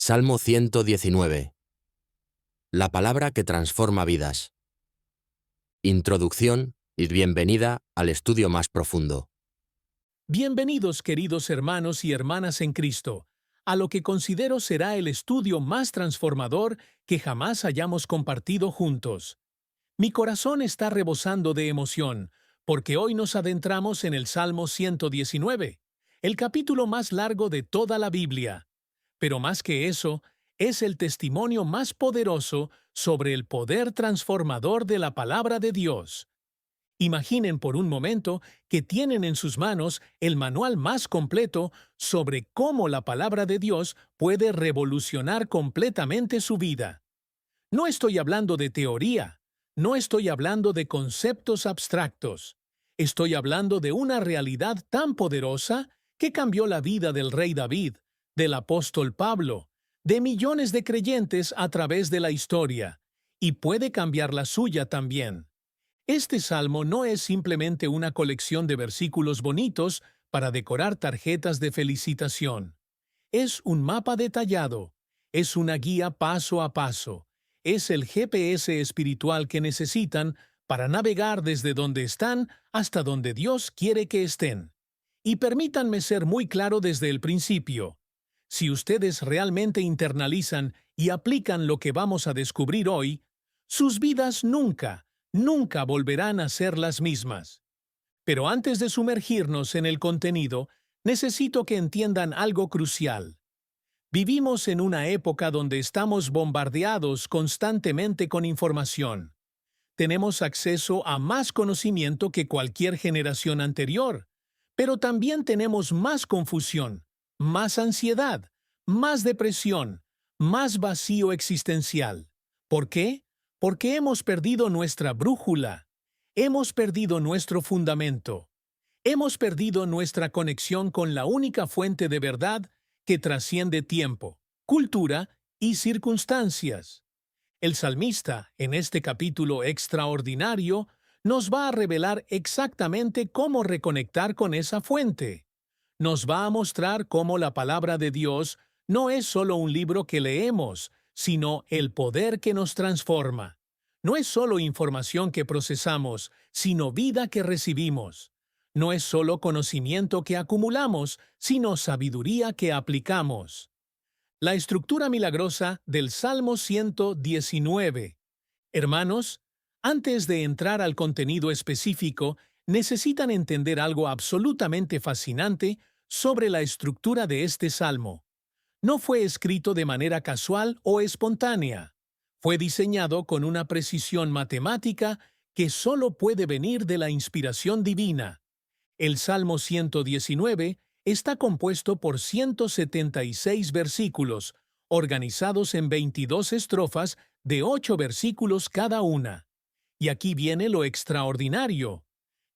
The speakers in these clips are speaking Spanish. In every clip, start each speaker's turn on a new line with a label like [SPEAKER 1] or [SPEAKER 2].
[SPEAKER 1] Salmo 119. La palabra que transforma vidas. Introducción y bienvenida al estudio más profundo.
[SPEAKER 2] Bienvenidos, queridos hermanos y hermanas en Cristo, a lo que considero será el estudio más transformador que jamás hayamos compartido juntos. Mi corazón está rebosando de emoción, porque hoy nos adentramos en el Salmo 119, el capítulo más largo de toda la Biblia. Pero más que eso, es el testimonio más poderoso sobre el poder transformador de la palabra de Dios. Imaginen por un momento que tienen en sus manos el manual más completo sobre cómo la palabra de Dios puede revolucionar completamente su vida. No estoy hablando de teoría, no estoy hablando de conceptos abstractos. Estoy hablando de una realidad tan poderosa que cambió la vida del rey David, del apóstol Pablo, de millones de creyentes a través de la historia, y puede cambiar la suya también. Este salmo no es simplemente una colección de versículos bonitos para decorar tarjetas de felicitación. Es un mapa detallado, es una guía paso a paso, es el GPS espiritual que necesitan para navegar desde donde están hasta donde Dios quiere que estén. Y permítanme ser muy claro desde el principio. Si ustedes realmente internalizan y aplican lo que vamos a descubrir hoy, sus vidas nunca volverán a ser las mismas. Pero antes de sumergirnos en el contenido, necesito que entiendan algo crucial. Vivimos en una época donde estamos bombardeados constantemente con información. Tenemos acceso a más conocimiento que cualquier generación anterior, pero también tenemos más confusión, más ansiedad, más depresión, más vacío existencial. ¿Por qué? Porque hemos perdido nuestra brújula, hemos perdido nuestro fundamento, hemos perdido nuestra conexión con la única fuente de verdad que trasciende tiempo, cultura y circunstancias. El salmista, en este capítulo extraordinario, nos va a revelar exactamente cómo reconectar con esa fuente. Nos va a mostrar cómo la palabra de Dios no es solo un libro que leemos, sino el poder que nos transforma. No es solo información que procesamos, sino vida que recibimos. No es solo conocimiento que acumulamos, sino sabiduría que aplicamos. La estructura milagrosa del Salmo 119. Hermanos, antes de entrar al contenido específico, necesitan entender algo absolutamente fascinante sobre la estructura de este salmo. No fue escrito de manera casual o espontánea. Fue diseñado con una precisión matemática que solo puede venir de la inspiración divina. El Salmo 119 está compuesto por 176 versículos, organizados en 22 estrofas de 8 versículos cada una. Y aquí viene lo extraordinario.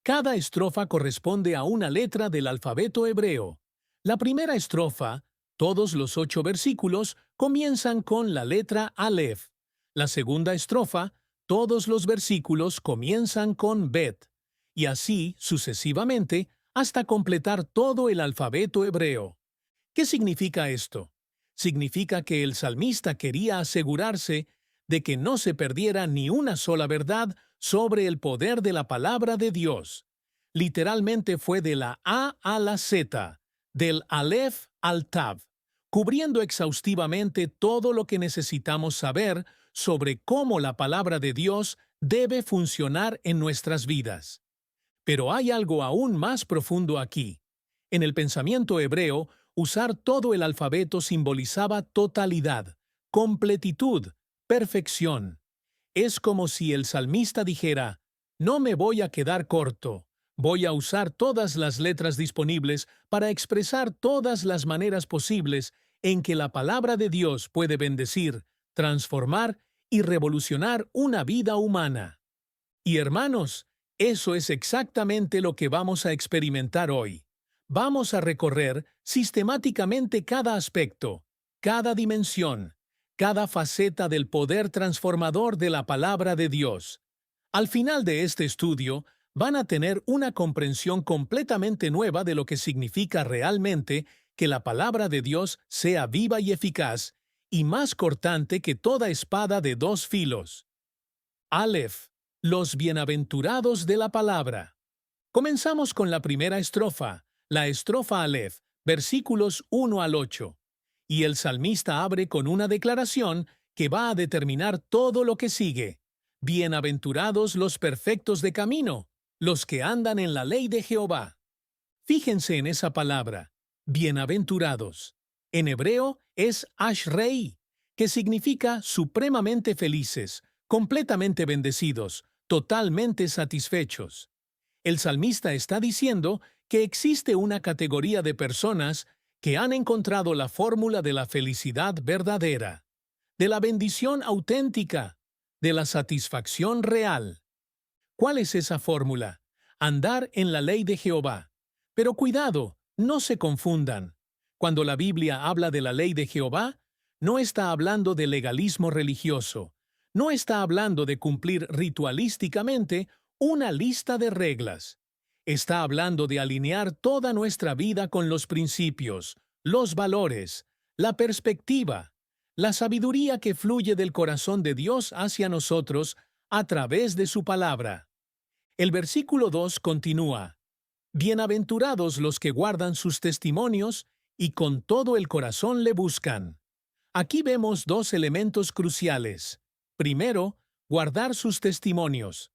[SPEAKER 2] Cada estrofa corresponde a una letra del alfabeto hebreo. La primera estrofa, todos los 8 versículos, comienzan con la letra Aleph. La segunda estrofa, todos los versículos comienzan con Bet. Y así sucesivamente hasta completar todo el alfabeto hebreo. ¿Qué significa esto? Significa que el salmista quería asegurarse de que no se perdiera ni una sola verdad sobre el poder de la palabra de Dios. Literalmente fue de la A a la Z, del Aleph al Tav, cubriendo exhaustivamente todo lo que necesitamos saber sobre cómo la palabra de Dios debe funcionar en nuestras vidas. Pero hay algo aún más profundo aquí. En el pensamiento hebreo, usar todo el alfabeto simbolizaba totalidad, completitud, perfección. Es como si el salmista dijera, no me voy a quedar corto, voy a usar todas las letras disponibles para expresar todas las maneras posibles en que la palabra de Dios puede bendecir, transformar y revolucionar una vida humana. Y hermanos, eso es exactamente lo que vamos a experimentar hoy. Vamos a recorrer sistemáticamente cada aspecto, cada dimensión, cada faceta del poder transformador de la palabra de Dios. Al final de este estudio, van a tener una comprensión completamente nueva de lo que significa realmente que la palabra de Dios sea viva y eficaz, y más cortante que toda espada de dos filos. Aleph, los bienaventurados de la palabra. Comenzamos con la primera estrofa, la estrofa Aleph, versículos 1 al 8. Y el salmista abre con una declaración que va a determinar todo lo que sigue. Bienaventurados los perfectos de camino, los que andan en la ley de Jehová. Fíjense en esa palabra, bienaventurados. En hebreo es ashrei, que significa supremamente felices, completamente bendecidos, totalmente satisfechos. El salmista está diciendo que existe una categoría de personas que han encontrado la fórmula de la felicidad verdadera, de la bendición auténtica, de la satisfacción real. ¿Cuál es esa fórmula? Andar en la ley de Jehová. Pero cuidado, no se confundan. Cuando la Biblia habla de la ley de Jehová, no está hablando de legalismo religioso, no está hablando de cumplir ritualísticamente una lista de reglas. Está hablando de alinear toda nuestra vida con los principios, los valores, la perspectiva, la sabiduría que fluye del corazón de Dios hacia nosotros a través de su palabra. El versículo 2 continúa: Bienaventurados los que guardan sus testimonios y con todo el corazón le buscan. Aquí vemos dos elementos cruciales. Primero, guardar sus testimonios.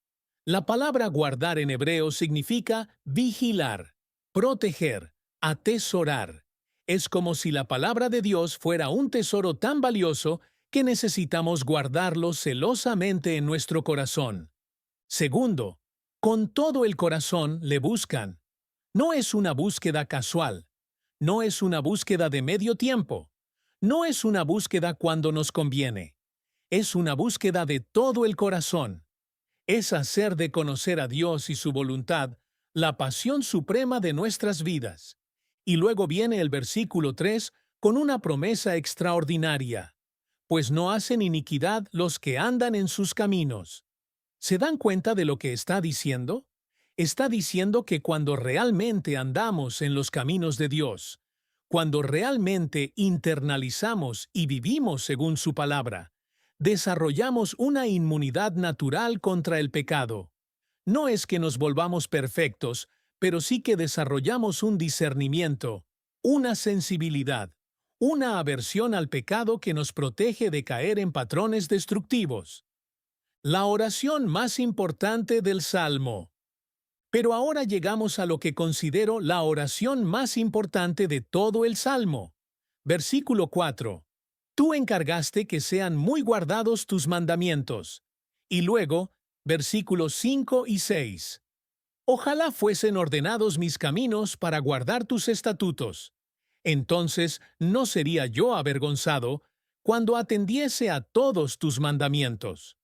[SPEAKER 2] La palabra guardar en hebreo significa vigilar, proteger, atesorar. Es como si la palabra de Dios fuera un tesoro tan valioso que necesitamos guardarlo celosamente en nuestro corazón. Segundo, con todo el corazón le buscan. No es una búsqueda casual. No es una búsqueda de medio tiempo. No es una búsqueda cuando nos conviene. Es una búsqueda de todo el corazón. Es hacer de conocer a Dios y su voluntad la pasión suprema de nuestras vidas. Y luego viene el versículo 3 con una promesa extraordinaria. Pues no hacen iniquidad los que andan en sus caminos. ¿Se dan cuenta de lo que está diciendo? Está diciendo que cuando realmente andamos en los caminos de Dios, cuando realmente internalizamos y vivimos según su palabra, desarrollamos una inmunidad natural contra el pecado. No es que nos volvamos perfectos, pero sí que desarrollamos un discernimiento, una sensibilidad, una aversión al pecado que nos protege de caer en patrones destructivos. La oración más importante del Salmo. Pero ahora llegamos a lo que considero la oración más importante de todo el Salmo. Versículo 4. Tú encargaste que sean muy guardados tus mandamientos. Y luego, versículos 5 y 6. Ojalá fuesen ordenados mis caminos para guardar tus estatutos. Entonces no sería yo avergonzado cuando atendiese a todos tus mandamientos.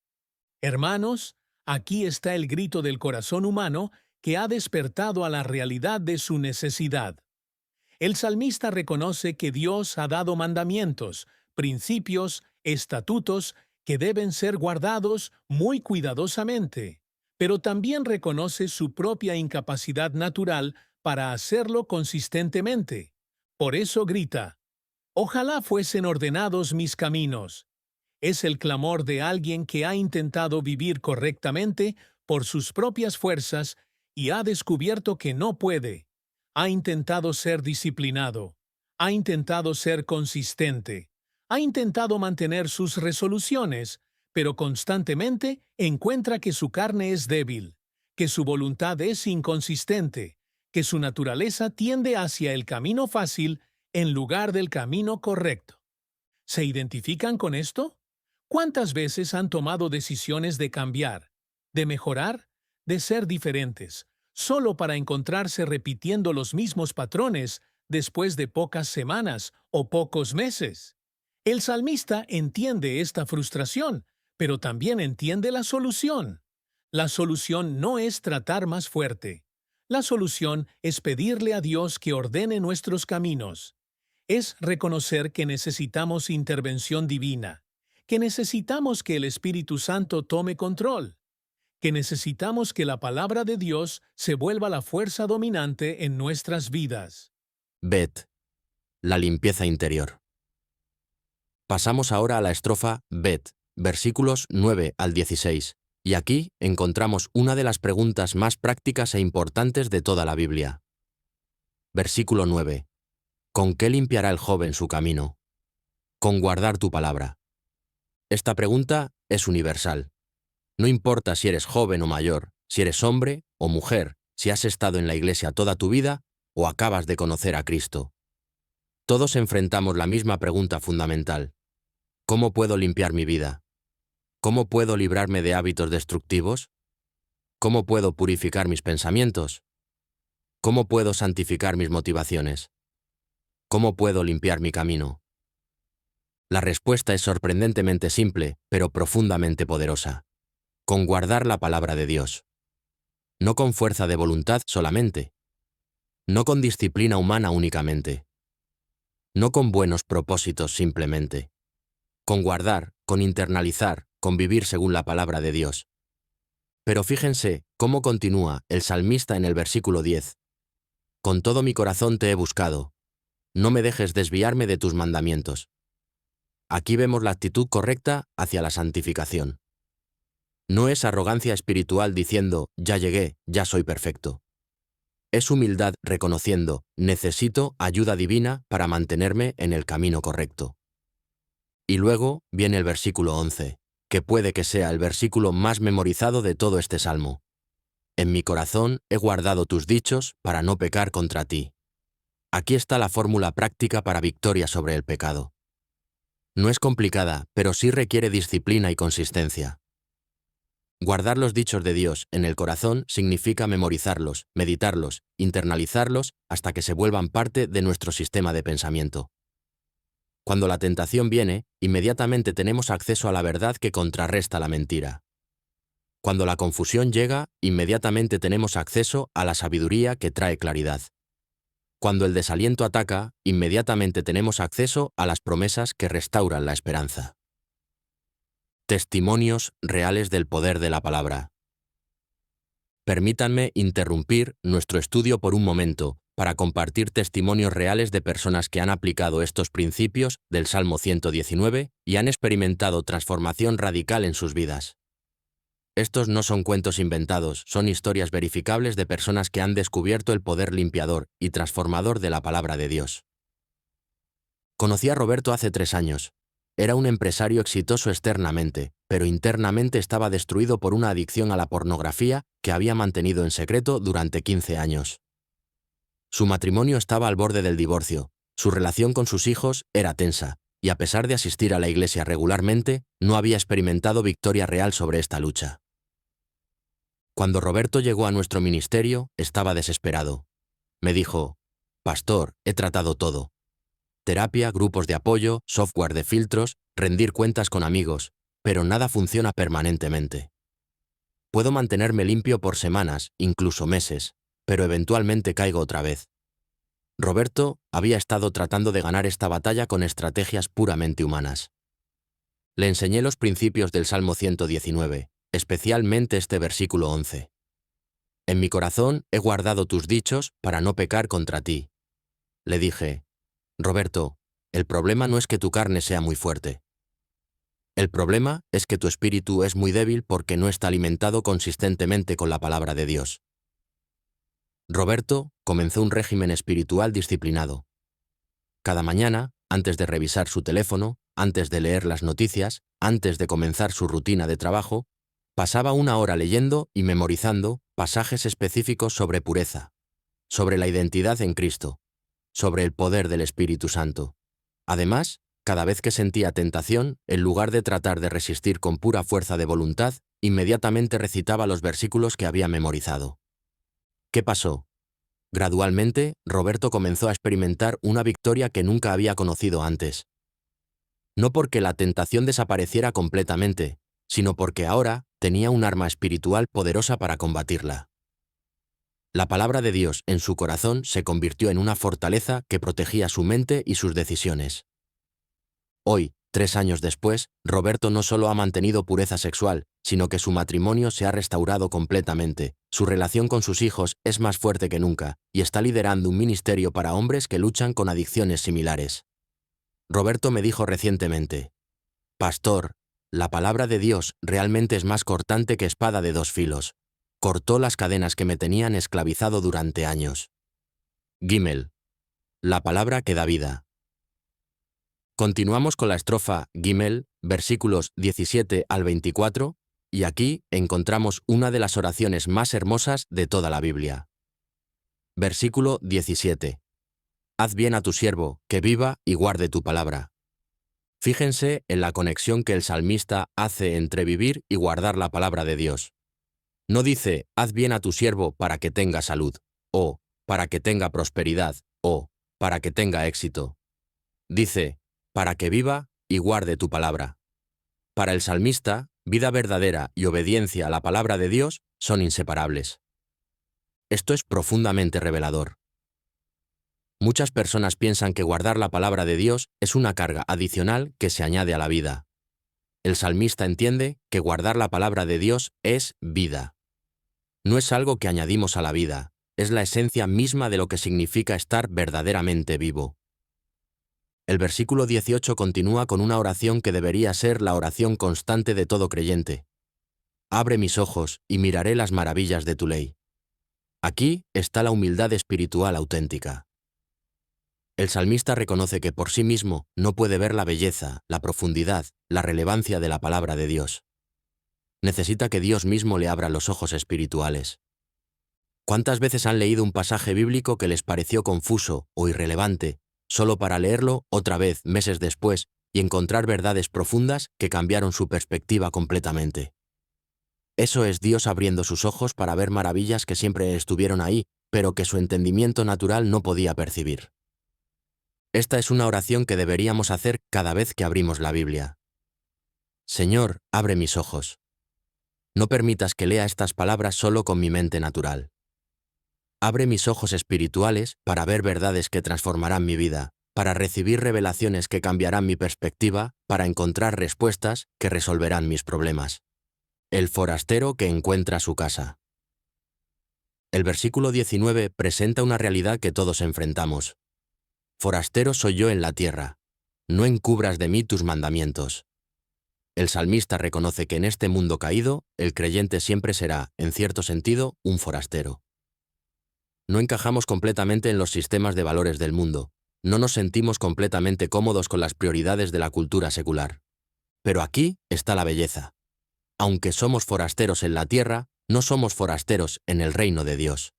[SPEAKER 2] Hermanos, aquí está el grito del corazón humano que ha despertado a la realidad de su necesidad. El salmista reconoce que Dios ha dado mandamientos, principios, estatutos que deben ser guardados muy cuidadosamente, pero también reconoce su propia incapacidad natural para hacerlo consistentemente. Por eso grita: Ojalá fuesen ordenados mis caminos. Es el clamor de alguien que ha intentado vivir correctamente por sus propias fuerzas y ha descubierto que no puede. Ha intentado ser disciplinado, ha intentado ser consistente, ha intentado mantener sus resoluciones, pero constantemente encuentra que su carne es débil, que su voluntad es inconsistente, que su naturaleza tiende hacia el camino fácil en lugar del camino correcto. ¿Se identifican con esto? ¿Cuántas veces han tomado decisiones de cambiar, de mejorar, de ser diferentes, solo para encontrarse repitiendo los mismos patrones después de pocas semanas o pocos meses? El salmista entiende esta frustración, pero también entiende la solución. La solución no es tratar más fuerte. La solución es pedirle a Dios que ordene nuestros caminos. Es reconocer que necesitamos intervención divina, que necesitamos que el Espíritu Santo tome control, que necesitamos que la palabra de Dios se vuelva la fuerza dominante en nuestras vidas.
[SPEAKER 1] Bet, la limpieza interior. Pasamos ahora a la estrofa Bet, versículos 9 al 16, y aquí encontramos una de las preguntas más prácticas e importantes de toda la Biblia. Versículo 9. ¿Con qué limpiará el joven su camino? Con guardar tu palabra. Esta pregunta es universal. No importa si eres joven o mayor, si eres hombre o mujer, si has estado en la iglesia toda tu vida o acabas de conocer a Cristo. Todos enfrentamos la misma pregunta fundamental. ¿Cómo puedo limpiar mi vida? ¿Cómo puedo librarme de hábitos destructivos? ¿Cómo puedo purificar mis pensamientos? ¿Cómo puedo santificar mis motivaciones? ¿Cómo puedo limpiar mi camino? La respuesta es sorprendentemente simple, pero profundamente poderosa. Con guardar la palabra de Dios. No con fuerza de voluntad solamente. No con disciplina humana únicamente. No con buenos propósitos simplemente. Con guardar, con internalizar, con vivir según la palabra de Dios. Pero fíjense cómo continúa el salmista en el versículo 10. Con todo mi corazón te he buscado. No me dejes desviarme de tus mandamientos. Aquí vemos la actitud correcta hacia la santificación. No es arrogancia espiritual diciendo, ya llegué, ya soy perfecto. Es humildad reconociendo, necesito ayuda divina para mantenerme en el camino correcto. Y luego viene el versículo 11, que puede que sea el versículo más memorizado de todo este salmo. En mi corazón he guardado tus dichos para no pecar contra ti. Aquí está la fórmula práctica para victoria sobre el pecado. No es complicada, pero sí requiere disciplina y consistencia. Guardar los dichos de Dios en el corazón significa memorizarlos, meditarlos, internalizarlos hasta que se vuelvan parte de nuestro sistema de pensamiento. Cuando la tentación viene, inmediatamente tenemos acceso a la verdad que contrarresta la mentira. Cuando la confusión llega, inmediatamente tenemos acceso a la sabiduría que trae claridad. Cuando el desaliento ataca, inmediatamente tenemos acceso a las promesas que restauran la esperanza. Testimonios reales del poder de la palabra. Permítanme interrumpir nuestro estudio por un momento para compartir testimonios reales de personas que han aplicado estos principios del Salmo 119 y han experimentado transformación radical en sus vidas. Estos no son cuentos inventados, son historias verificables de personas que han descubierto el poder limpiador y transformador de la palabra de Dios. Conocí a Roberto hace 3 años. Era un empresario exitoso externamente, pero internamente estaba destruido por una adicción a la pornografía que había mantenido en secreto durante 15 años. Su matrimonio estaba al borde del divorcio, su relación con sus hijos era tensa, y a pesar de asistir a la iglesia regularmente, no había experimentado victoria real sobre esta lucha. Cuando Roberto llegó a nuestro ministerio, estaba desesperado. Me dijo, «Pastor, he tratado todo. Terapia, grupos de apoyo, software de filtros, rendir cuentas con amigos, pero nada funciona permanentemente. Puedo mantenerme limpio por semanas, incluso meses, pero eventualmente caigo otra vez». Roberto había estado tratando de ganar esta batalla con estrategias puramente humanas. Le enseñé los principios del Salmo 119, especialmente este versículo 11. En mi corazón he guardado tus dichos para no pecar contra ti. Le dije, Roberto, el problema no es que tu carne sea muy fuerte. El problema es que tu espíritu es muy débil porque no está alimentado consistentemente con la palabra de Dios. Roberto comenzó un régimen espiritual disciplinado. Cada mañana, antes de revisar su teléfono, antes de leer las noticias, antes de comenzar su rutina de trabajo, pasaba 1 hora leyendo y memorizando pasajes específicos sobre pureza, sobre la identidad en Cristo, sobre el poder del Espíritu Santo. Además, cada vez que sentía tentación, en lugar de tratar de resistir con pura fuerza de voluntad, inmediatamente recitaba los versículos que había memorizado. ¿Qué pasó? Gradualmente, Roberto comenzó a experimentar una victoria que nunca había conocido antes. No porque la tentación desapareciera completamente, sino porque ahora tenía un arma espiritual poderosa para combatirla. La palabra de Dios en su corazón se convirtió en una fortaleza que protegía su mente y sus decisiones. Hoy, 3 años después, Roberto no solo ha mantenido pureza sexual, sino que su matrimonio se ha restaurado completamente, su relación con sus hijos es más fuerte que nunca, y está liderando un ministerio para hombres que luchan con adicciones similares. Roberto me dijo recientemente: Pastor, la palabra de Dios realmente es más cortante que espada de dos filos. Cortó las cadenas que me tenían esclavizado durante años. Gimel. La palabra que da vida. Continuamos con la estrofa Gimel, versículos 17 al 24, y aquí encontramos una de las oraciones más hermosas de toda la Biblia. Versículo 17. Haz bien a tu siervo, que viva y guarde tu palabra. Fíjense en la conexión que el salmista hace entre vivir y guardar la palabra de Dios. No dice, haz bien a tu siervo para que tenga salud, o para que tenga prosperidad, o para que tenga éxito. Dice, para que viva y guarde tu palabra. Para el salmista, vida verdadera y obediencia a la palabra de Dios son inseparables. Esto es profundamente revelador. Muchas personas piensan que guardar la palabra de Dios es una carga adicional que se añade a la vida. El salmista entiende que guardar la palabra de Dios es vida. No es algo que añadimos a la vida, es la esencia misma de lo que significa estar verdaderamente vivo. El versículo 18 continúa con una oración que debería ser la oración constante de todo creyente. Abre mis ojos y miraré las maravillas de tu ley. Aquí está la humildad espiritual auténtica. El salmista reconoce que por sí mismo no puede ver la belleza, la profundidad, la relevancia de la palabra de Dios. Necesita que Dios mismo le abra los ojos espirituales. ¿Cuántas veces han leído un pasaje bíblico que les pareció confuso o irrelevante, solo para leerlo otra vez meses después y encontrar verdades profundas que cambiaron su perspectiva completamente? Eso es Dios abriendo sus ojos para ver maravillas que siempre estuvieron ahí, pero que su entendimiento natural no podía percibir. Esta es una oración que deberíamos hacer cada vez que abrimos la Biblia. Señor, abre mis ojos. No permitas que lea estas palabras solo con mi mente natural. Abre mis ojos espirituales para ver verdades que transformarán mi vida, para recibir revelaciones que cambiarán mi perspectiva, para encontrar respuestas que resolverán mis problemas. El forastero que encuentra su casa. El versículo 19 presenta una realidad que todos enfrentamos. Forastero soy yo en la tierra. No encubras de mí tus mandamientos. El salmista reconoce que en este mundo caído, el creyente siempre será, en cierto sentido, un forastero. No encajamos completamente en los sistemas de valores del mundo. No nos sentimos completamente cómodos con las prioridades de la cultura secular. Pero aquí está la belleza. Aunque somos forasteros en la tierra, no somos forasteros en el reino de Dios.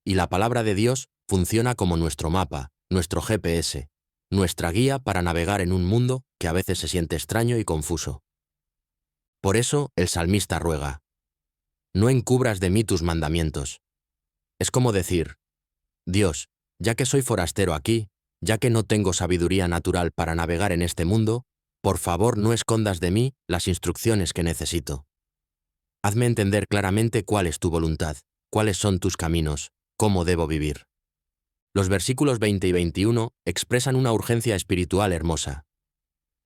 [SPEAKER 1] Y la palabra de Dios funciona como nuestro mapa, nuestro GPS, nuestra guía para navegar en un mundo que a veces se siente extraño y confuso. Por eso el salmista ruega: no encubras de mí tus mandamientos. Es como decir: Dios, ya que soy forastero aquí, ya que no tengo sabiduría natural para navegar en este mundo, por favor no escondas de mí las instrucciones que necesito. Hazme entender claramente cuál es tu voluntad, cuáles son tus caminos, cómo debo vivir. Los versículos 20 y 21 expresan una urgencia espiritual hermosa.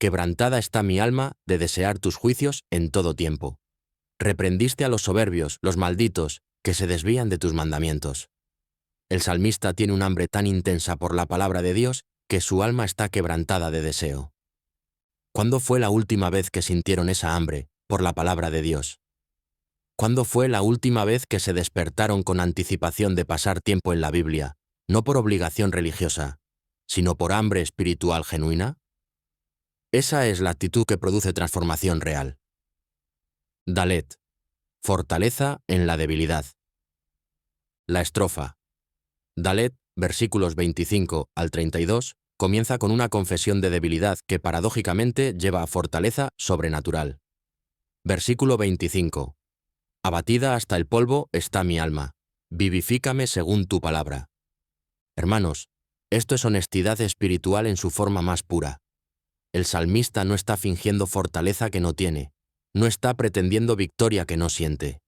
[SPEAKER 1] Quebrantada está mi alma de desear tus juicios en todo tiempo. Reprendiste a los soberbios, los malditos, que se desvían de tus mandamientos. El salmista tiene un hambre tan intensa por la palabra de Dios que su alma está quebrantada de deseo. ¿Cuándo fue la última vez que sintieron esa hambre por la palabra de Dios? ¿Cuándo fue la última vez que se despertaron con anticipación de pasar tiempo en la Biblia, no por obligación religiosa, sino por hambre espiritual genuina? Esa es la actitud que produce transformación real. Dalet. Fortaleza en la debilidad. La estrofa. Dalet, versículos 25 al 32, comienza con una confesión de debilidad que paradójicamente lleva a fortaleza sobrenatural. Versículo 25. Abatida hasta el polvo está mi alma. Vivifícame según tu palabra. Hermanos, esto es honestidad espiritual en su forma más pura. El salmista no está fingiendo fortaleza que no tiene, no está pretendiendo victoria que no siente.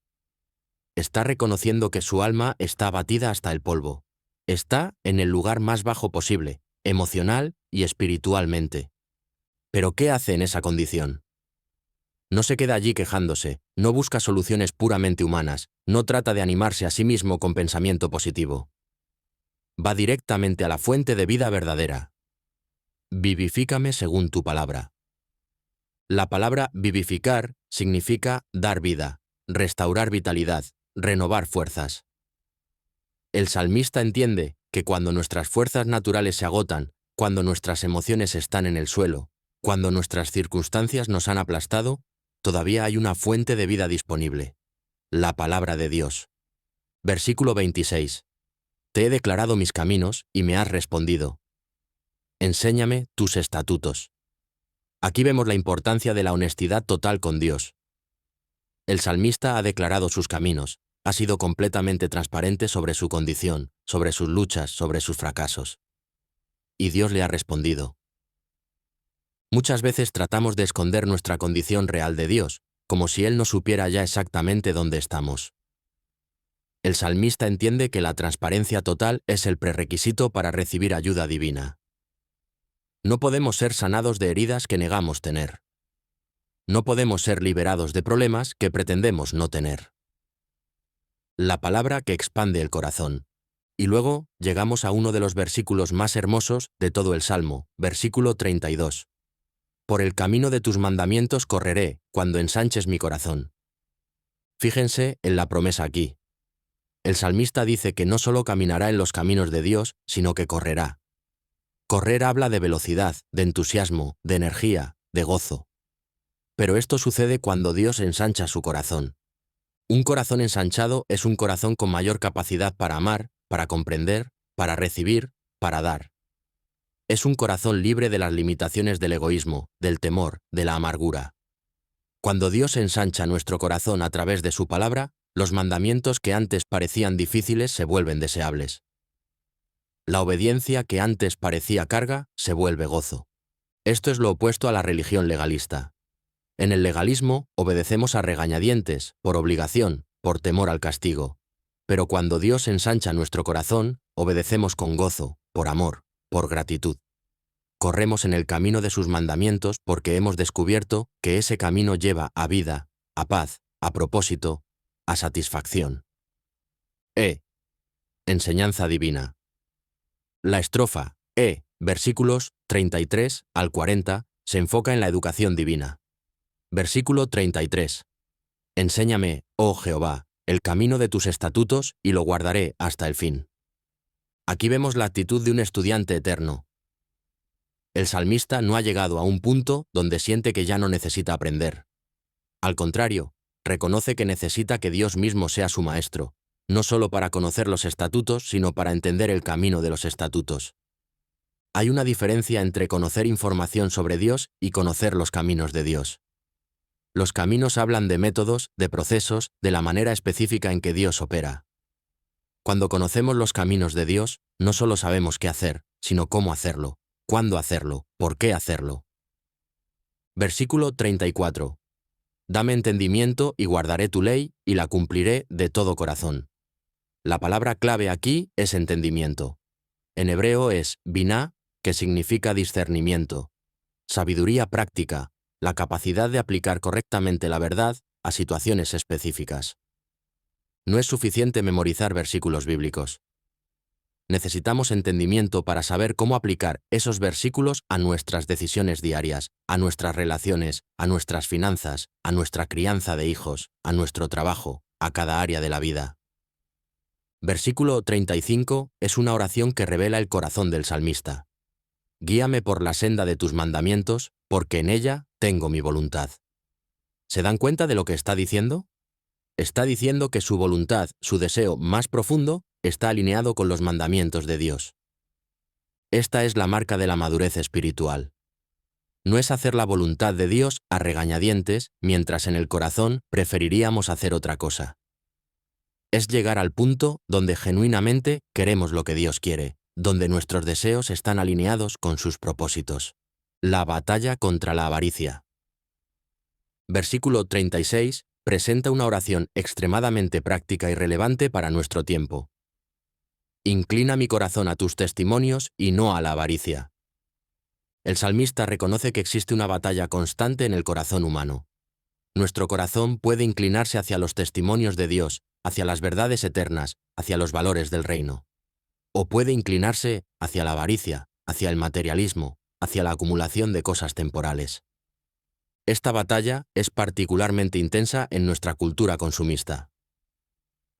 [SPEAKER 1] Está reconociendo que su alma está abatida hasta el polvo. Está en el lugar más bajo posible, emocional y espiritualmente. ¿Pero qué hace en esa condición? No se queda allí quejándose, no busca soluciones puramente humanas, no trata de animarse a sí mismo con pensamiento positivo. Va directamente a la fuente de vida verdadera. vivifícame según tu palabra. La palabra vivificar significa dar vida, restaurar vitalidad, renovar fuerzas. El salmista entiende que cuando nuestras fuerzas naturales se agotan, cuando nuestras emociones están en el suelo, cuando nuestras circunstancias nos han aplastado, todavía hay una fuente de vida disponible: la palabra de Dios. Versículo 26. Te he declarado mis caminos y me has respondido. Enséñame tus estatutos. Aquí vemos la importancia de la honestidad total con Dios. El salmista ha declarado sus caminos, ha sido completamente transparente sobre su condición, sobre sus luchas, sobre sus fracasos. Y Dios le ha respondido. Muchas veces tratamos de esconder nuestra condición real de Dios, como si Él no supiera ya exactamente dónde estamos. El salmista entiende que la transparencia total es el prerequisito para recibir ayuda divina. No podemos ser sanados de heridas que negamos tener. No podemos ser liberados de problemas que pretendemos no tener. La palabra que expande el corazón. Y luego llegamos a uno de los versículos más hermosos de todo el Salmo, versículo 32. Por el camino de tus mandamientos correré, cuando ensanches mi corazón. Fíjense en la promesa aquí. El salmista dice que no solo caminará en los caminos de Dios, sino que correrá. Correr habla de velocidad, de entusiasmo, de energía, de gozo. Pero esto sucede cuando Dios ensancha su corazón. Un corazón ensanchado es un corazón con mayor capacidad para amar, para comprender, para recibir, para dar. Es un corazón libre de las limitaciones del egoísmo, del temor, de la amargura. Cuando Dios ensancha nuestro corazón a través de su palabra, los mandamientos que antes parecían difíciles se vuelven deseables. La obediencia que antes parecía carga se vuelve gozo. Esto es lo opuesto a la religión legalista. En el legalismo obedecemos a regañadientes, por obligación, por temor al castigo. Pero cuando Dios ensancha nuestro corazón, obedecemos con gozo, por amor, por gratitud. Corremos en el camino de sus mandamientos porque hemos descubierto que ese camino lleva a vida, a paz, a propósito, a satisfacción. Enseñanza divina. La estrofa versículos 33 al 40, se enfoca en la educación divina. Versículo 33. Enséñame, oh Jehová, el camino de tus estatutos y lo guardaré hasta el fin. Aquí vemos la actitud de un estudiante eterno. El salmista no ha llegado a un punto donde siente que ya no necesita aprender. Al contrario, reconoce que necesita que Dios mismo sea su maestro, no solo para conocer los estatutos, sino para entender el camino de los estatutos. Hay una diferencia entre conocer información sobre Dios y conocer los caminos de Dios. Los caminos hablan de métodos, de procesos, de la manera específica en que Dios opera. Cuando conocemos los caminos de Dios, no solo sabemos qué hacer, sino cómo hacerlo, cuándo hacerlo, por qué hacerlo. Versículo 34. Dame entendimiento y guardaré tu ley y la cumpliré de todo corazón. La palabra clave aquí es entendimiento. En hebreo es biná, que significa discernimiento, sabiduría práctica, la capacidad de aplicar correctamente la verdad a situaciones específicas. No es suficiente memorizar versículos bíblicos. Necesitamos entendimiento para saber cómo aplicar esos versículos a nuestras decisiones diarias, a nuestras relaciones, a nuestras finanzas, a nuestra crianza de hijos, a nuestro trabajo, a cada área de la vida. Versículo 35 es una oración que revela el corazón del salmista. Guíame por la senda de tus mandamientos, porque en ella tengo mi voluntad. ¿Se dan cuenta de lo que está diciendo? Está diciendo que su voluntad, su deseo más profundo, está alineado con los mandamientos de Dios. Esta es la marca de la madurez espiritual. No es hacer la voluntad de Dios a regañadientes, mientras en el corazón preferiríamos hacer otra cosa. Es llegar al punto donde genuinamente queremos lo que Dios quiere, donde nuestros deseos están alineados con sus propósitos. La batalla contra la avaricia. Versículo 36 presenta una oración extremadamente práctica y relevante para nuestro tiempo. Inclina mi corazón a tus testimonios y no a la avaricia. El salmista reconoce que existe una batalla constante en el corazón humano. Nuestro corazón puede inclinarse hacia los testimonios de Dios, hacia las verdades eternas, hacia los valores del reino. O puede inclinarse hacia la avaricia, hacia el materialismo, hacia la acumulación de cosas temporales. Esta batalla es particularmente intensa en nuestra cultura consumista.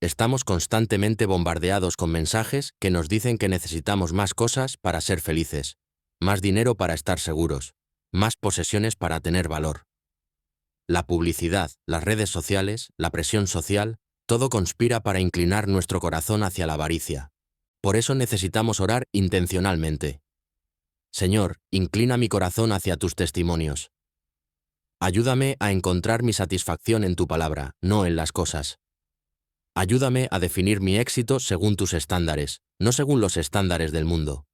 [SPEAKER 1] Estamos constantemente bombardeados con mensajes que nos dicen que necesitamos más cosas para ser felices, más dinero para estar seguros, más posesiones para tener valor. La publicidad, las redes sociales, la presión social, todo conspira para inclinar nuestro corazón hacia la avaricia. Por eso necesitamos orar intencionalmente. Señor, inclina mi corazón hacia tus testimonios. Ayúdame a encontrar mi satisfacción en tu palabra, no en las cosas. Ayúdame a definir mi éxito según tus estándares, no según los estándares del mundo.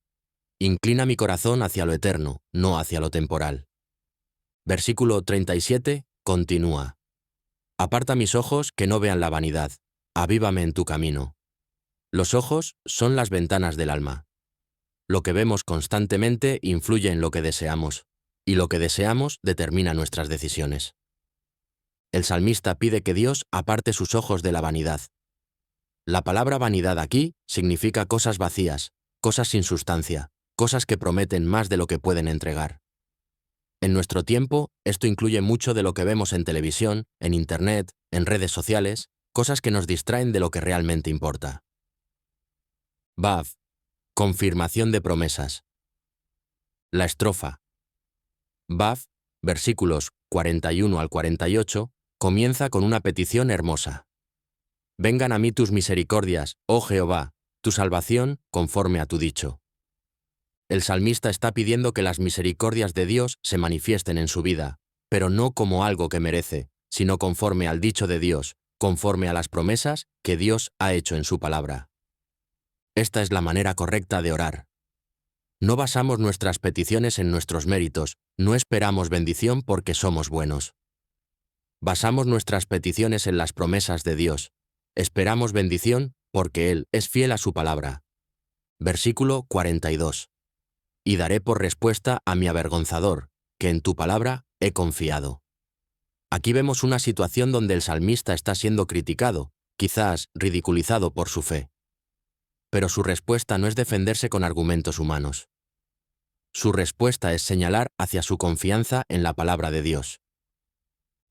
[SPEAKER 1] Inclina mi corazón hacia lo eterno, no hacia lo temporal. Versículo 37, continúa. Aparta mis ojos que no vean la vanidad. Avívame en tu camino. Los ojos son las ventanas del alma. Lo que vemos constantemente influye en lo que deseamos, y lo que deseamos determina nuestras decisiones. El salmista pide que Dios aparte sus ojos de la vanidad. La palabra vanidad aquí significa cosas vacías, cosas sin sustancia, cosas que prometen más de lo que pueden entregar. En nuestro tiempo, esto incluye mucho de lo que vemos en televisión, en Internet, en redes sociales, cosas que nos distraen de lo que realmente importa. Vav, confirmación de promesas. La estrofa. Vav, versículos 41 al 48, comienza con una petición hermosa. Vengan a mí tus misericordias, oh Jehová, tu salvación conforme a tu dicho. El salmista está pidiendo que las misericordias de Dios se manifiesten en su vida, pero no como algo que merece, sino conforme al dicho de Dios, conforme a las promesas que Dios ha hecho en su palabra. Esta es la manera correcta de orar. No basamos nuestras peticiones en nuestros méritos, no esperamos bendición porque somos buenos. Basamos nuestras peticiones en las promesas de Dios. Esperamos bendición porque Él es fiel a su palabra. Versículo 42. Y daré por respuesta a mi avergonzador, que en tu palabra he confiado. Aquí vemos una situación donde el salmista está siendo criticado, quizás ridiculizado por su fe. Pero su respuesta no es defenderse con argumentos humanos. Su respuesta es señalar hacia su confianza en la palabra de Dios.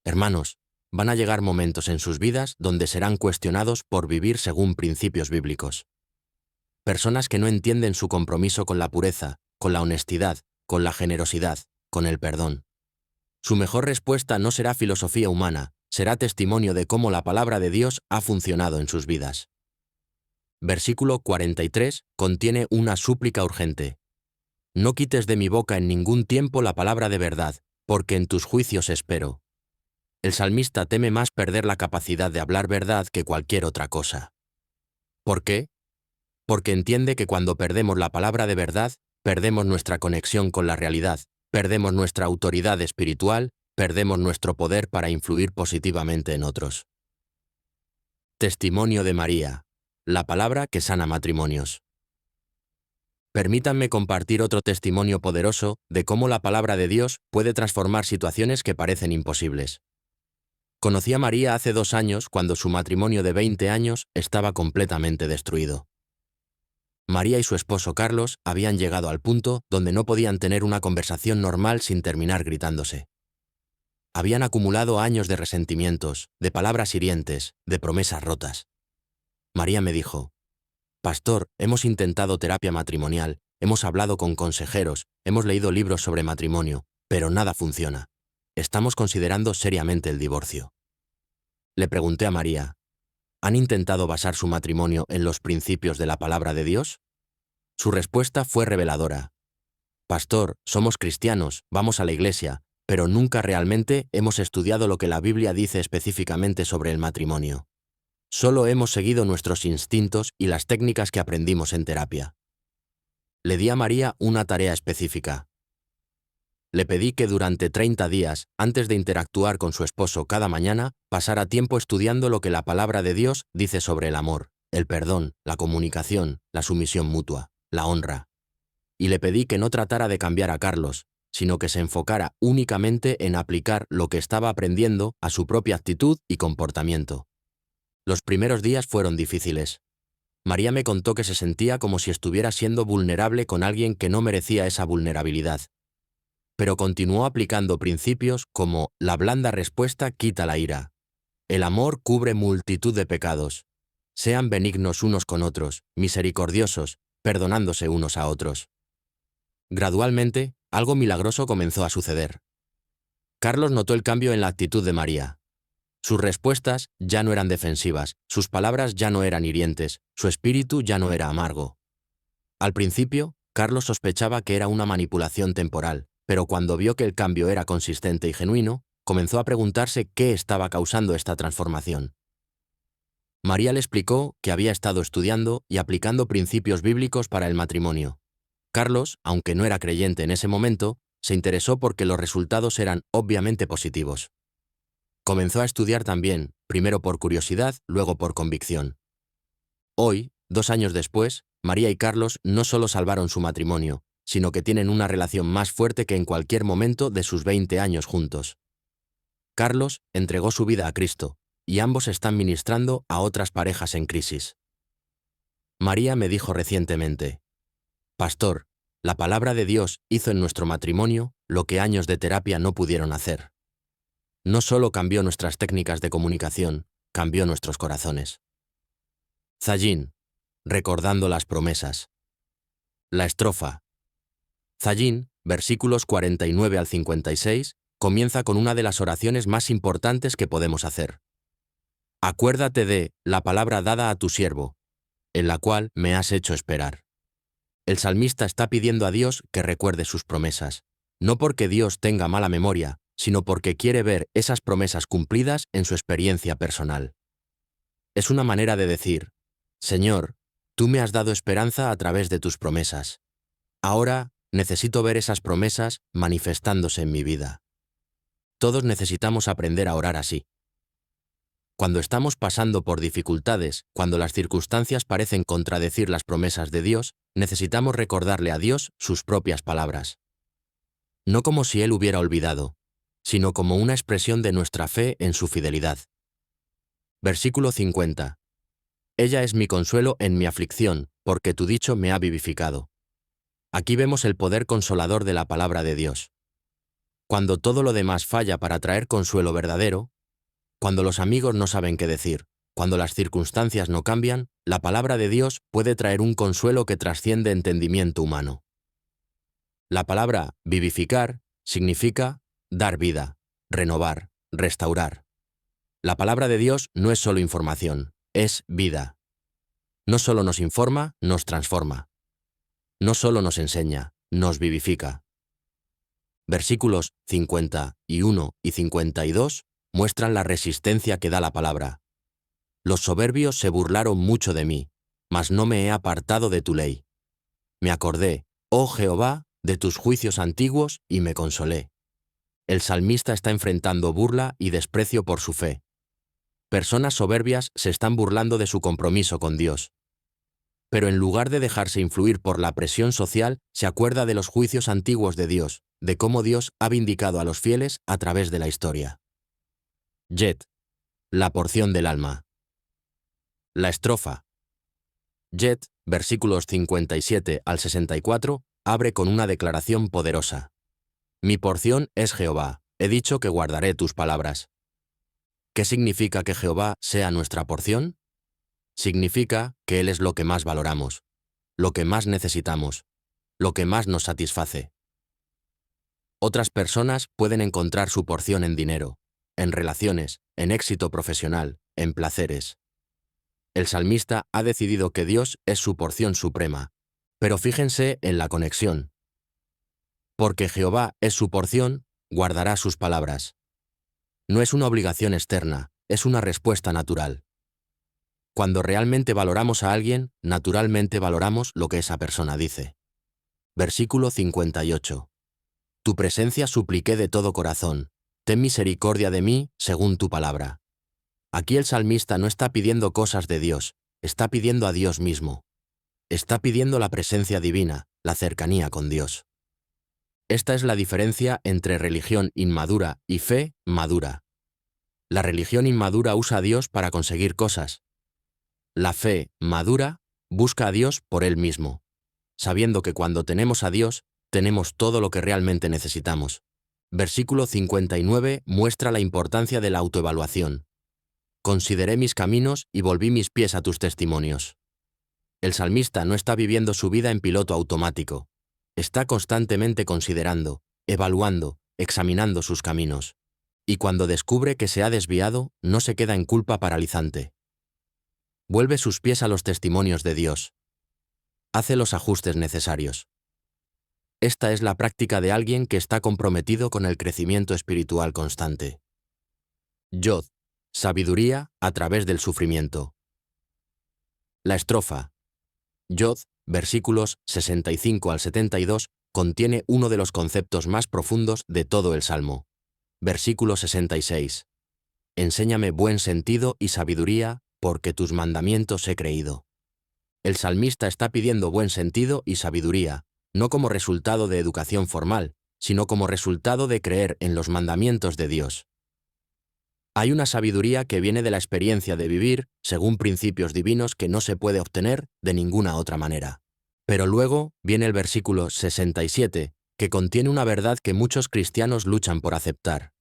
[SPEAKER 1] Hermanos, van a llegar momentos en sus vidas donde serán cuestionados por vivir según principios bíblicos. Personas que no entienden su compromiso con la pureza, con la honestidad, con la generosidad, con el perdón. Su mejor respuesta no será filosofía humana, será testimonio de cómo la palabra de Dios ha funcionado en sus vidas. Versículo 43 contiene una súplica urgente. No quites de mi boca en ningún tiempo la palabra de verdad, porque en tus juicios espero. El salmista teme más perder la capacidad de hablar verdad que cualquier otra cosa. ¿Por qué? Porque entiende que cuando perdemos la palabra de verdad, perdemos nuestra conexión con la realidad, perdemos nuestra autoridad espiritual, perdemos nuestro poder para influir positivamente en otros. Testimonio de María, la palabra que sana matrimonios. Permítanme compartir otro testimonio poderoso de cómo la palabra de Dios puede transformar situaciones que parecen imposibles. Conocí a María hace 2 años cuando su matrimonio de 20 años estaba completamente destruido. María y su esposo Carlos habían llegado al punto donde no podían tener una conversación normal sin terminar gritándose. Habían acumulado años de resentimientos, de palabras hirientes, de promesas rotas. María me dijo: «Pastor, hemos intentado terapia matrimonial, hemos hablado con consejeros, hemos leído libros sobre matrimonio, pero nada funciona. Estamos considerando seriamente el divorcio». Le pregunté a María: ¿han intentado basar su matrimonio en los principios de la palabra de Dios? Su respuesta fue reveladora. «Pastor, somos cristianos, vamos a la iglesia, pero nunca realmente hemos estudiado lo que la Biblia dice específicamente sobre el matrimonio. Solo hemos seguido nuestros instintos y las técnicas que aprendimos en terapia». Le di a María una tarea específica. Le pedí que durante 30 días, antes de interactuar con su esposo cada mañana, pasara tiempo estudiando lo que la palabra de Dios dice sobre el amor, el perdón, la comunicación, la sumisión mutua, la honra. Y le pedí que no tratara de cambiar a Carlos, sino que se enfocara únicamente en aplicar lo que estaba aprendiendo a su propia actitud y comportamiento. Los primeros días fueron difíciles. María me contó que se sentía como si estuviera siendo vulnerable con alguien que no merecía esa vulnerabilidad, pero continuó aplicando principios como la blanda respuesta quita la ira. El amor cubre multitud de pecados. Sean benignos unos con otros, misericordiosos, perdonándose unos a otros. Gradualmente, algo milagroso comenzó a suceder. Carlos notó el cambio en la actitud de María. Sus respuestas ya no eran defensivas, sus palabras ya no eran hirientes, su espíritu ya no era amargo. Al principio, Carlos sospechaba que era una manipulación temporal, pero cuando vio que el cambio era consistente y genuino, comenzó a preguntarse qué estaba causando esta transformación. María le explicó que había estado estudiando y aplicando principios bíblicos para el matrimonio. Carlos, aunque no era creyente en ese momento, se interesó porque los resultados eran obviamente positivos. Comenzó a estudiar también, primero por curiosidad, luego por convicción. Hoy, 2 años después, María y Carlos no solo salvaron su matrimonio, sino que tienen una relación más fuerte que en cualquier momento de sus 20 años juntos. Carlos entregó su vida a Cristo, y ambos están ministrando a otras parejas en crisis. María me dijo recientemente: «Pastor, la palabra de Dios hizo en nuestro matrimonio lo que años de terapia no pudieron hacer. No solo cambió nuestras técnicas de comunicación, cambió nuestros corazones». Zayín, recordando las promesas. La estrofa. Zayín, versículos 49 al 56, comienza con una de las oraciones más importantes que podemos hacer. Acuérdate de la palabra dada a tu siervo, en la cual me has hecho esperar. El salmista está pidiendo a Dios que recuerde sus promesas, no porque Dios tenga mala memoria, sino porque quiere ver esas promesas cumplidas en su experiencia personal. Es una manera de decir: Señor, tú me has dado esperanza a través de tus promesas. Ahora necesito ver esas promesas manifestándose en mi vida. Todos necesitamos aprender a orar así. Cuando estamos pasando por dificultades, cuando las circunstancias parecen contradecir las promesas de Dios, necesitamos recordarle a Dios sus propias palabras. No como si Él hubiera olvidado, sino como una expresión de nuestra fe en su fidelidad. Versículo 50. Ella es mi consuelo en mi aflicción, porque tu dicho me ha vivificado. Aquí vemos el poder consolador de la palabra de Dios. Cuando todo lo demás falla para traer consuelo verdadero, cuando los amigos no saben qué decir, cuando las circunstancias no cambian, la palabra de Dios puede traer un consuelo que trasciende entendimiento humano. La palabra vivificar significa dar vida, renovar, restaurar. La palabra de Dios no es solo información, es vida. No solo nos informa, nos transforma. No solo nos enseña, nos vivifica. Versículos 51 y 52 muestran la resistencia que da la palabra. Los soberbios se burlaron mucho de mí, mas no me he apartado de tu ley. Me acordé, oh Jehová, de tus juicios antiguos y me consolé. El salmista está enfrentando burla y desprecio por su fe. Personas soberbias se están burlando de su compromiso con Dios. Pero en lugar de dejarse influir por la presión social, se acuerda de los juicios antiguos de Dios, de cómo Dios ha vindicado a los fieles a través de la historia. Jet, la porción del alma. La estrofa. Jet, versículos 57 al 64, abre con una declaración poderosa. Mi porción es Jehová, he dicho que guardaré tus palabras. ¿Qué significa que Jehová sea nuestra porción? Significa que Él es lo que más valoramos, lo que más necesitamos, lo que más nos satisface. Otras personas pueden encontrar su porción en dinero, en relaciones, en éxito profesional, en placeres. El salmista ha decidido que Dios es su porción suprema, pero fíjense en la conexión. Porque Jehová es su porción, guardará sus palabras. No es una obligación externa, es una respuesta natural. Cuando realmente valoramos a alguien, naturalmente valoramos lo que esa persona dice. Versículo 58. Tu presencia supliqué de todo corazón, ten misericordia de mí según tu palabra. Aquí el salmista no está pidiendo cosas de Dios, está pidiendo a Dios mismo. Está pidiendo la presencia divina, la cercanía con Dios. Esta es la diferencia entre religión inmadura y fe madura. La religión inmadura usa a Dios para conseguir cosas. La fe madura busca a Dios por Él mismo, sabiendo que cuando tenemos a Dios, Tenemos todo lo que realmente necesitamos. Versículo 59 muestra la importancia de la autoevaluación. Consideré mis caminos y volví mis pies a tus testimonios. El salmista no está viviendo su vida en piloto automático. Está constantemente considerando, evaluando, examinando sus caminos. Y cuando descubre que se ha desviado, no se queda en culpa paralizante. Vuelve sus pies a los testimonios de Dios. Hace los ajustes necesarios. Esta es la práctica de alguien que está comprometido con el crecimiento espiritual constante. Yod, sabiduría a través del sufrimiento. La estrofa. Yod, versículos 65 al 72, contiene uno de los conceptos más profundos de todo el Salmo. Versículo 66. Enséñame buen sentido y sabiduría, porque tus mandamientos he creído. El salmista está pidiendo buen sentido y sabiduría, no como resultado de educación formal, sino como resultado de creer en los mandamientos de Dios. Hay una sabiduría que viene de la experiencia de vivir según principios divinos que no se puede obtener de ninguna otra manera. Pero luego viene el versículo 67, que contiene una verdad que muchos cristianos luchan por aceptar.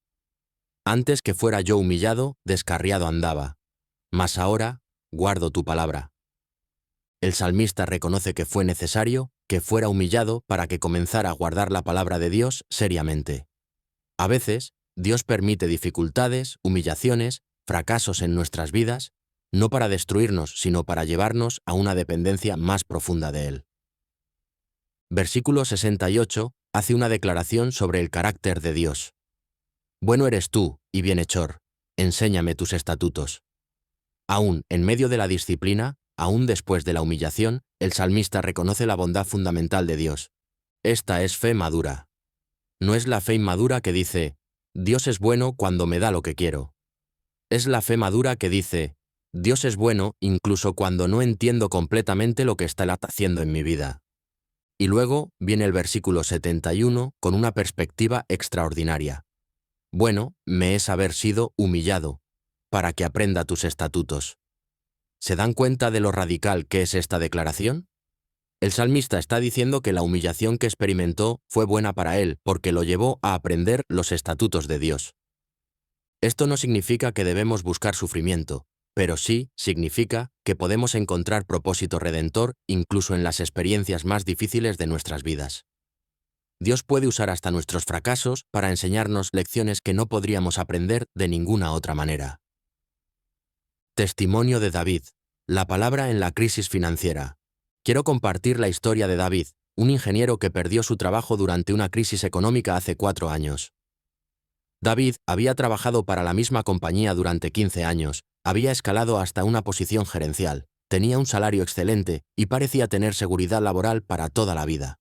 [SPEAKER 1] Antes que fuera yo humillado, descarriado andaba, mas ahora guardo tu palabra. El salmista reconoce que fue necesario que fuera humillado para que comenzara a guardar la palabra de Dios seriamente. A veces, Dios permite dificultades, humillaciones, fracasos en nuestras vidas, no para destruirnos, sino para llevarnos a una dependencia más profunda de Él. Versículo 68 hace una declaración sobre el carácter de Dios. Bueno eres tú, y bienhechor, enséñame tus estatutos. Aún en medio de la disciplina, aún después de la humillación, el salmista reconoce la bondad fundamental de Dios. Esta es fe madura. No es la fe inmadura que dice, Dios es bueno cuando me da lo que quiero. Es la fe madura que dice, Dios es bueno incluso cuando no entiendo completamente lo que está haciendo en mi vida. Y luego viene el versículo 71 con una perspectiva extraordinaria. Bueno, me es haber sido humillado, para que aprenda tus estatutos. ¿Se dan cuenta de lo radical que es esta declaración? El salmista está diciendo que la humillación que experimentó fue buena para él porque lo llevó a aprender los estatutos de Dios. Esto no significa que debemos buscar sufrimiento, pero sí significa que podemos encontrar propósito redentor incluso en las experiencias más difíciles de nuestras vidas. Dios puede usar hasta nuestros fracasos para enseñarnos lecciones que no podríamos aprender de ninguna otra manera. Testimonio de David. La palabra en la crisis financiera. Quiero compartir la historia de David, un ingeniero que perdió su trabajo durante una crisis económica hace 4 años. David había trabajado para la misma compañía durante 15 años, había escalado hasta una posición gerencial, tenía un salario excelente y parecía tener seguridad laboral para toda la vida.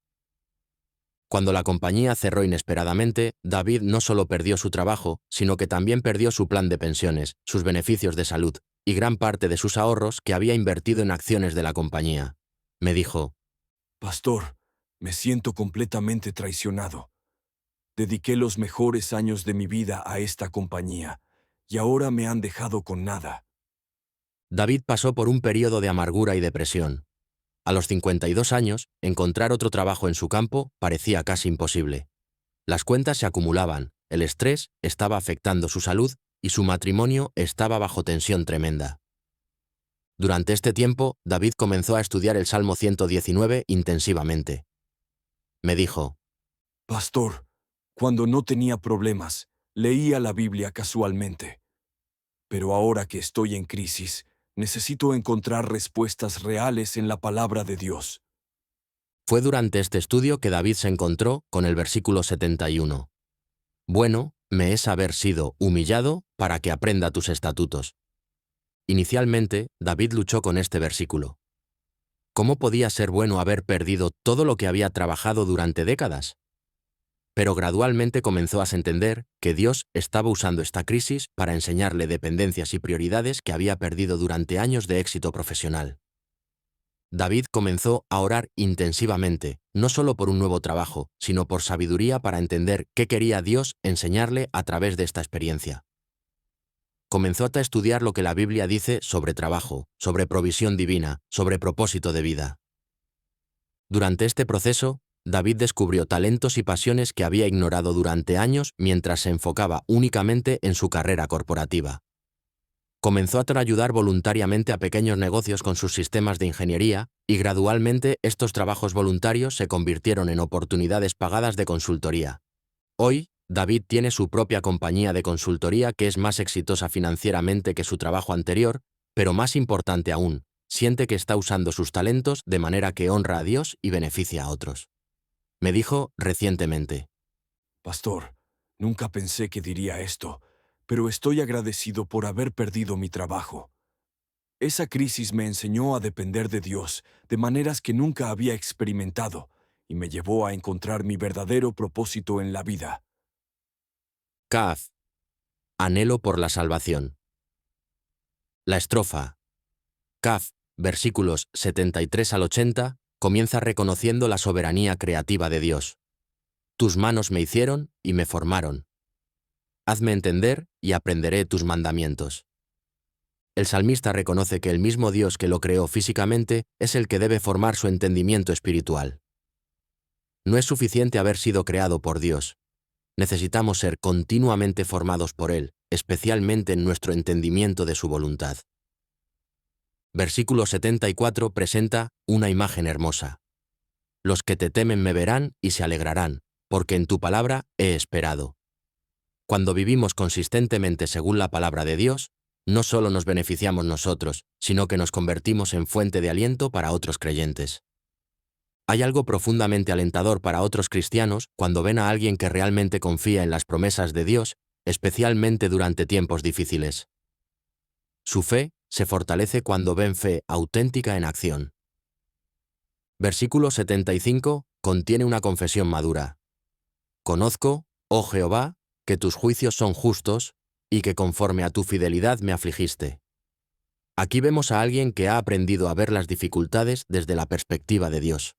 [SPEAKER 1] Cuando la compañía cerró inesperadamente, David no solo perdió su trabajo, sino que también perdió su plan de pensiones, sus beneficios de salud y gran parte de sus ahorros que había invertido en acciones de la compañía. Me dijo,
[SPEAKER 3] Pastor, me siento completamente traicionado. Dediqué los mejores años de mi vida a esta compañía, y ahora me han dejado con nada.
[SPEAKER 1] David pasó por un periodo de amargura y depresión. A los 52 años, encontrar otro trabajo en su campo parecía casi imposible. Las cuentas se acumulaban, el estrés estaba afectando su salud y su matrimonio estaba bajo tensión tremenda. Durante este tiempo, David comenzó a estudiar el Salmo 119 intensivamente. Me dijo,
[SPEAKER 3] Pastor, cuando no tenía problemas, leía la Biblia casualmente. Pero ahora que estoy en crisis, necesito encontrar respuestas reales en la palabra de Dios.
[SPEAKER 1] Fue durante este estudio que David se encontró con el versículo 71. Bueno, me es haber sido humillado para que aprenda tus estatutos. Inicialmente, David luchó con este versículo. ¿Cómo podía ser bueno haber perdido todo lo que había trabajado durante décadas? Pero gradualmente comenzó a entender que Dios estaba usando esta crisis para enseñarle dependencias y prioridades que había perdido durante años de éxito profesional. David comenzó a orar intensivamente, no solo por un nuevo trabajo, sino por sabiduría para entender qué quería Dios enseñarle a través de esta experiencia. Comenzó a estudiar lo que la Biblia dice sobre trabajo, sobre provisión divina, sobre propósito de vida. Durante este proceso, David descubrió talentos y pasiones que había ignorado durante años mientras se enfocaba únicamente en su carrera corporativa. Comenzó a ayudar voluntariamente a pequeños negocios con sus sistemas de ingeniería y gradualmente estos trabajos voluntarios se convirtieron en oportunidades pagadas de consultoría. Hoy, David tiene su propia compañía de consultoría que es más exitosa financieramente que su trabajo anterior, pero más importante aún, siente que está usando sus talentos de manera que honra a Dios y beneficia a otros. Me dijo recientemente:
[SPEAKER 3] Pastor, nunca pensé que diría esto, pero estoy agradecido por haber perdido mi trabajo. Esa crisis me enseñó a depender de Dios de maneras que nunca había experimentado y me llevó a encontrar mi verdadero propósito en la vida.
[SPEAKER 1] Caf. Anhelo por la salvación. La estrofa Caf, versículos 73 al 80, comienza reconociendo la soberanía creativa de Dios. Tus manos me hicieron y me formaron. Hazme entender y aprenderé tus mandamientos. El salmista reconoce que el mismo Dios que lo creó físicamente es el que debe formar su entendimiento espiritual. No es suficiente haber sido creado por Dios. Necesitamos ser continuamente formados por Él, especialmente en nuestro entendimiento de su voluntad. Versículo 74 presenta una imagen hermosa. Los que te temen me verán y se alegrarán, porque en tu palabra he esperado. Cuando vivimos consistentemente según la palabra de Dios, no solo nos beneficiamos nosotros, sino que nos convertimos en fuente de aliento para otros creyentes. Hay algo profundamente alentador para otros cristianos cuando ven a alguien que realmente confía en las promesas de Dios, especialmente durante tiempos difíciles. Su fe se fortalece cuando ven fe auténtica en acción. Versículo 75 contiene una confesión madura. Conozco, oh Jehová, que tus juicios son justos, y que conforme a tu fidelidad me afligiste. Aquí vemos a alguien que ha aprendido a ver las dificultades desde la perspectiva de Dios.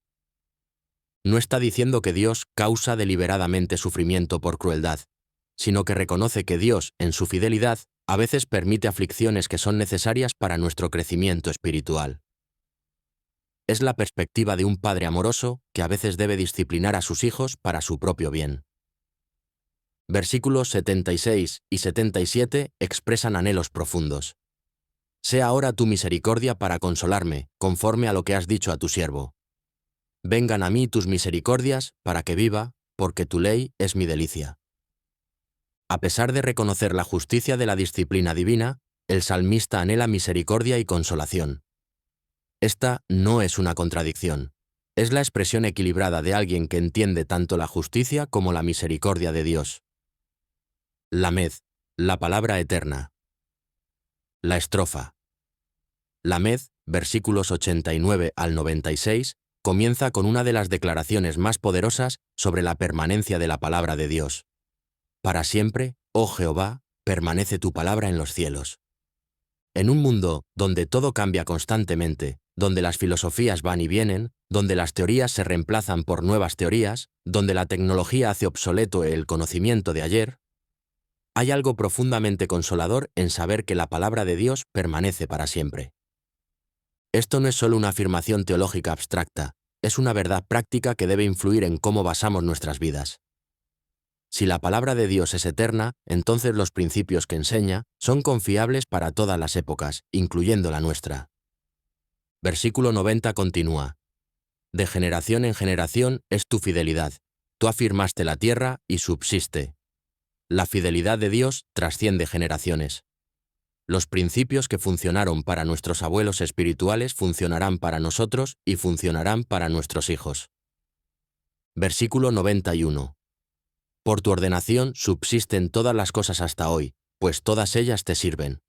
[SPEAKER 1] No está diciendo que Dios causa deliberadamente sufrimiento por crueldad, sino que reconoce que Dios, en su fidelidad, a veces permite aflicciones que son necesarias para nuestro crecimiento espiritual. Es la perspectiva de un padre amoroso que a veces debe disciplinar a sus hijos para su propio bien. Versículos 76 y 77 expresan anhelos profundos. Sea ahora tu misericordia para consolarme, conforme a lo que has dicho a tu siervo. Vengan a mí tus misericordias, para que viva, porque tu ley es mi delicia. A pesar de reconocer la justicia de la disciplina divina, el salmista anhela misericordia y consolación. Esta no es una contradicción. Es la expresión equilibrada de alguien que entiende tanto la justicia como la misericordia de Dios. Lamed, la palabra eterna. La estrofa. Lamed, versículos 89 al 96, comienza con una de las declaraciones más poderosas sobre la permanencia de la palabra de Dios. Para siempre, oh Jehová, permanece tu palabra en los cielos. En un mundo donde todo cambia constantemente, donde las filosofías van y vienen, donde las teorías se reemplazan por nuevas teorías, donde la tecnología hace obsoleto el conocimiento de ayer, hay algo profundamente consolador en saber que la palabra de Dios permanece para siempre. Esto no es solo una afirmación teológica abstracta, es una verdad práctica que debe influir en cómo basamos nuestras vidas. Si la palabra de Dios es eterna, entonces los principios que enseña son confiables para todas las épocas, incluyendo la nuestra. Versículo 90 continúa. De generación en generación es tu fidelidad. Tú afirmaste la tierra y subsiste. La fidelidad de Dios trasciende generaciones. Los principios que funcionaron para nuestros abuelos espirituales funcionarán para nosotros y funcionarán para nuestros hijos. Versículo 91. Por tu ordenación subsisten todas las cosas hasta hoy, pues todas ellas te sirven.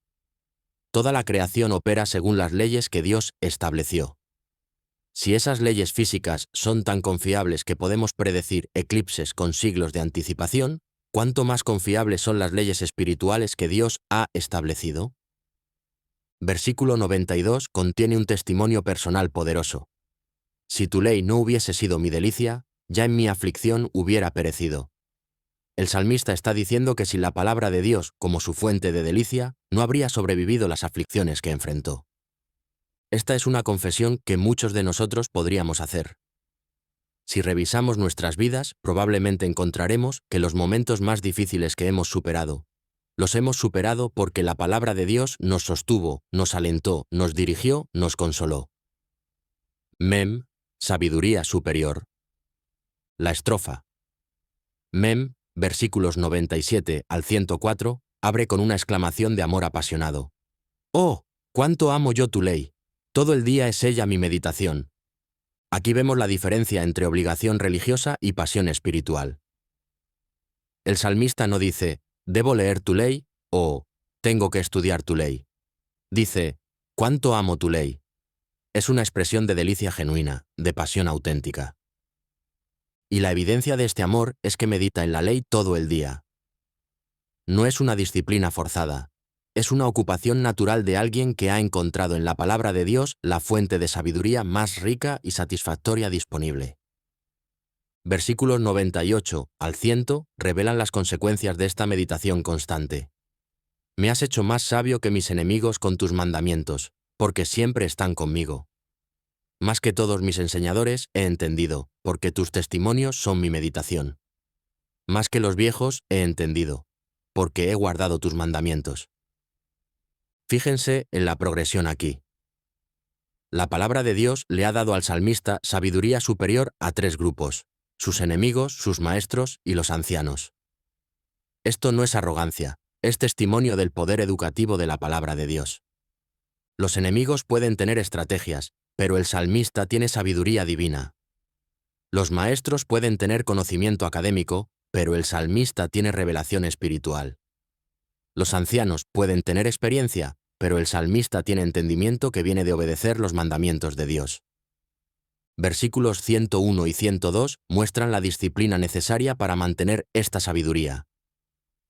[SPEAKER 1] Toda la creación opera según las leyes que Dios estableció. Si esas leyes físicas son tan confiables que podemos predecir eclipses con siglos de anticipación, ¿cuánto más confiables son las leyes espirituales que Dios ha establecido? Versículo 92 contiene un testimonio personal poderoso. Si tu ley no hubiese sido mi delicia, ya en mi aflicción hubiera perecido. El salmista está diciendo que sin la palabra de Dios como su fuente de delicia, no habría sobrevivido las aflicciones que enfrentó. Esta es una confesión que muchos de nosotros podríamos hacer. Si revisamos nuestras vidas, probablemente encontraremos que los momentos más difíciles que hemos superado, los hemos superado porque la palabra de Dios nos sostuvo, nos alentó, nos dirigió, nos consoló. Mem, sabiduría superior. La estrofa. Mem, versículos 97 al 104, abre con una exclamación de amor apasionado. ¡Oh, cuánto amo yo tu ley! Todo el día es ella mi meditación. Aquí vemos la diferencia entre obligación religiosa y pasión espiritual. El salmista no dice, debo leer tu ley, o tengo que estudiar tu ley. Dice, cuánto amo tu ley. Es una expresión de delicia genuina, de pasión auténtica. Y la evidencia de este amor es que medita en la ley todo el día. No es una disciplina forzada, es una ocupación natural de alguien que ha encontrado en la palabra de Dios la fuente de sabiduría más rica y satisfactoria disponible. Versículos 98 al 100 revelan las consecuencias de esta meditación constante. Me has hecho más sabio que mis enemigos con tus mandamientos, porque siempre están conmigo. Más que todos mis enseñadores he entendido, porque tus testimonios son mi meditación. Más que los viejos he entendido, porque he guardado tus mandamientos. Fíjense en la progresión aquí. La palabra de Dios le ha dado al salmista sabiduría superior a 3 grupos: sus enemigos, sus maestros y los ancianos. Esto no es arrogancia, es testimonio del poder educativo de la palabra de Dios. Los enemigos pueden tener estrategias, pero el salmista tiene sabiduría divina. Los maestros pueden tener conocimiento académico, pero el salmista tiene revelación espiritual. Los ancianos pueden tener experiencia, pero el salmista tiene entendimiento que viene de obedecer los mandamientos de Dios. Versículos 101 y 102 muestran la disciplina necesaria para mantener esta sabiduría.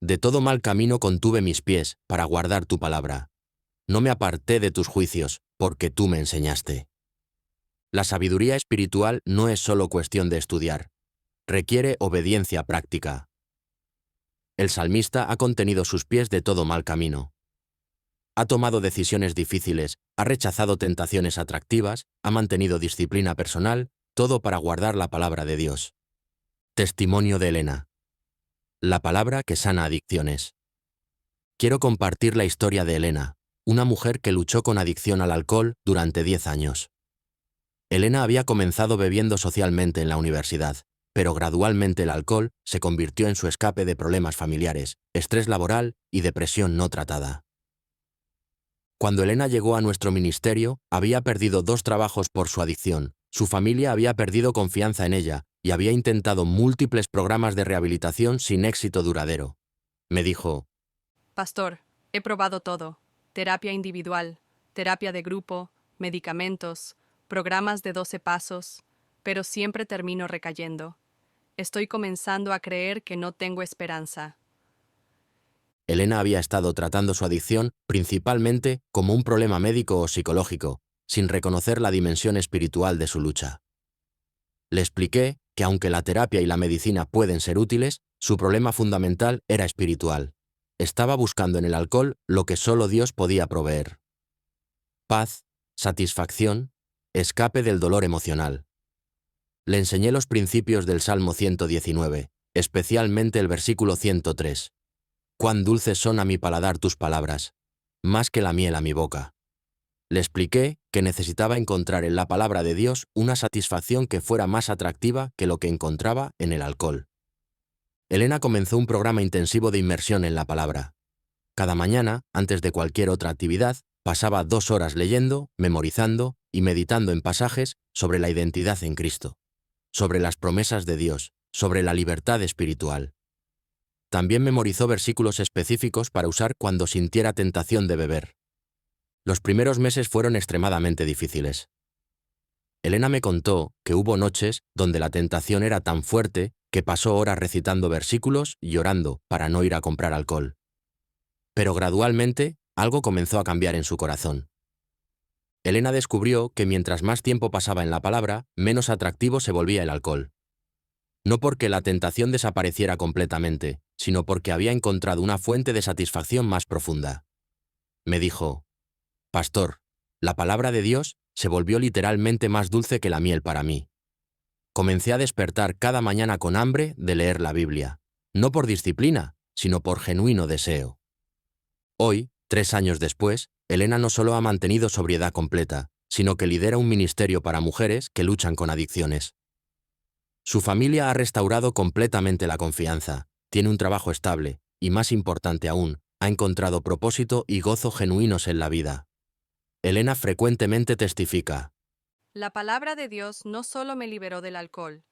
[SPEAKER 1] De todo mal camino contuve mis pies para guardar tu palabra. No me aparté de tus juicios, porque tú me enseñaste. La sabiduría espiritual no es solo cuestión de estudiar. Requiere obediencia práctica. El salmista ha contenido sus pies de todo mal camino. Ha tomado decisiones difíciles, ha rechazado tentaciones atractivas, ha mantenido disciplina personal, todo para guardar la palabra de Dios. Testimonio de Elena. La palabra que sana adicciones. Quiero compartir la historia de Elena, una mujer que luchó con adicción al alcohol durante 10 años. Elena había comenzado bebiendo socialmente en la universidad, pero gradualmente el alcohol se convirtió en su escape de problemas familiares, estrés laboral y depresión no tratada. Cuando Elena llegó a nuestro ministerio, había perdido 2 trabajos por su adicción, su familia había perdido confianza en ella y había intentado múltiples programas de rehabilitación sin éxito duradero. Me dijo,
[SPEAKER 4] Pastor, he probado todo: terapia individual, terapia de grupo, medicamentos, programas de 12 pasos, pero siempre termino recayendo. Estoy comenzando a creer que no tengo esperanza.
[SPEAKER 1] Elena había estado tratando su adicción principalmente como un problema médico o psicológico, sin reconocer la dimensión espiritual de su lucha. Le expliqué que aunque la terapia y la medicina pueden ser útiles, su problema fundamental era espiritual. Estaba buscando en el alcohol lo que solo Dios podía proveer: paz, satisfacción, escape del dolor emocional. Le enseñé los principios del Salmo 119, especialmente el versículo 103. Cuán dulces son a mi paladar tus palabras, más que la miel a mi boca. Le expliqué que necesitaba encontrar en la palabra de Dios una satisfacción que fuera más atractiva que lo que encontraba en el alcohol. Elena comenzó un programa intensivo de inmersión en la palabra. Cada mañana, antes de cualquier otra actividad, pasaba 2 horas leyendo, memorizando y meditando en pasajes sobre la identidad en Cristo, sobre las promesas de Dios, sobre la libertad espiritual. También memorizó versículos específicos para usar cuando sintiera tentación de beber. Los primeros meses fueron extremadamente difíciles. Elena me contó que hubo noches donde la tentación era tan fuerte que pasó horas recitando versículos y orando para no ir a comprar alcohol. Pero gradualmente, algo comenzó a cambiar en su corazón. Elena descubrió que mientras más tiempo pasaba en la palabra, menos atractivo se volvía el alcohol. No porque la tentación desapareciera completamente, sino porque había encontrado una fuente de satisfacción más profunda. Me dijo, Pastor, la palabra de Dios se volvió literalmente más dulce que la miel para mí. Comencé a despertar cada mañana con hambre de leer la Biblia, no por disciplina, sino por genuino deseo. Hoy, 3 años después, Elena no solo ha mantenido sobriedad completa, sino que lidera un ministerio para mujeres que luchan con adicciones. Su familia ha restaurado completamente la confianza, tiene un trabajo estable y, más importante aún, ha encontrado propósito y gozo genuinos en la vida. Elena frecuentemente testifica:
[SPEAKER 4] La palabra de Dios no solo me liberó del alcohol,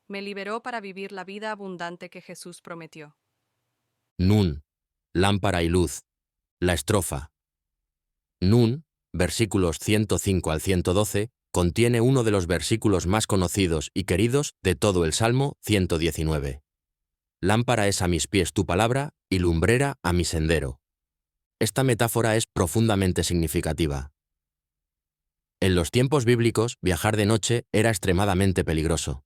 [SPEAKER 4] me liberó para vivir la vida abundante que Jesús prometió.
[SPEAKER 1] Nun, lámpara y luz. La estrofa. Nun, versículos 105 al 112, contiene uno de los versículos más conocidos y queridos de todo el Salmo 119. Lámpara es a mis pies tu palabra y lumbrera a mi sendero. Esta metáfora es profundamente significativa. En los tiempos bíblicos, viajar de noche era extremadamente peligroso.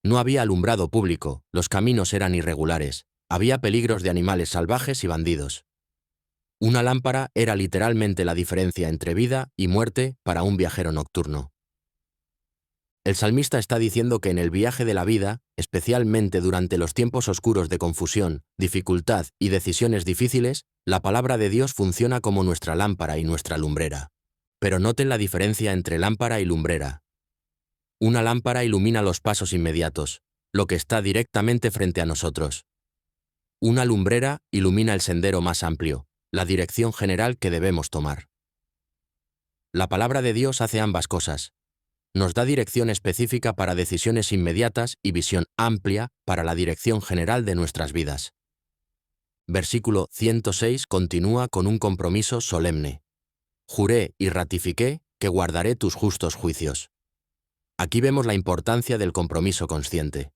[SPEAKER 1] No había alumbrado público, los caminos eran irregulares, había peligros de animales salvajes y bandidos. Una lámpara era literalmente la diferencia entre vida y muerte para un viajero nocturno. El salmista está diciendo que en el viaje de la vida, especialmente durante los tiempos oscuros de confusión, dificultad y decisiones difíciles, la palabra de Dios funciona como nuestra lámpara y nuestra lumbrera. Pero noten la diferencia entre lámpara y lumbrera. Una lámpara ilumina los pasos inmediatos, lo que está directamente frente a nosotros. Una lumbrera ilumina el sendero más amplio, la dirección general que debemos tomar. La palabra de Dios hace ambas cosas. Nos da dirección específica para decisiones inmediatas y visión amplia para la dirección general de nuestras vidas. Versículo 106 continúa con un compromiso solemne. Juré y ratifiqué que guardaré tus justos juicios. Aquí vemos la importancia del compromiso consciente.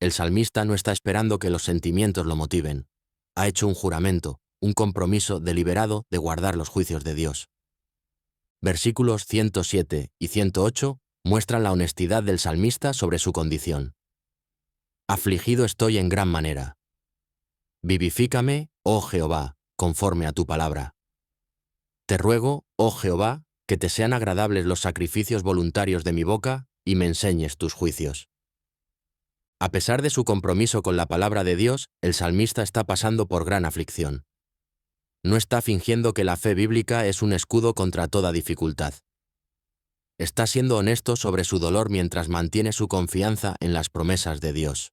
[SPEAKER 1] El salmista no está esperando que los sentimientos lo motiven. Ha hecho un juramento, un compromiso deliberado de guardar los juicios de Dios. Versículos 107 y 108 muestran la honestidad del salmista sobre su condición. Afligido estoy en gran manera. Vivifícame, oh Jehová, conforme a tu palabra. Te ruego, oh Jehová, que te sean agradables los sacrificios voluntarios de mi boca y me enseñes tus juicios. A pesar de su compromiso con la palabra de Dios, el salmista está pasando por gran aflicción. No está fingiendo que la fe bíblica es un escudo contra toda dificultad. Está siendo honesto sobre su dolor mientras mantiene su confianza en las promesas de Dios.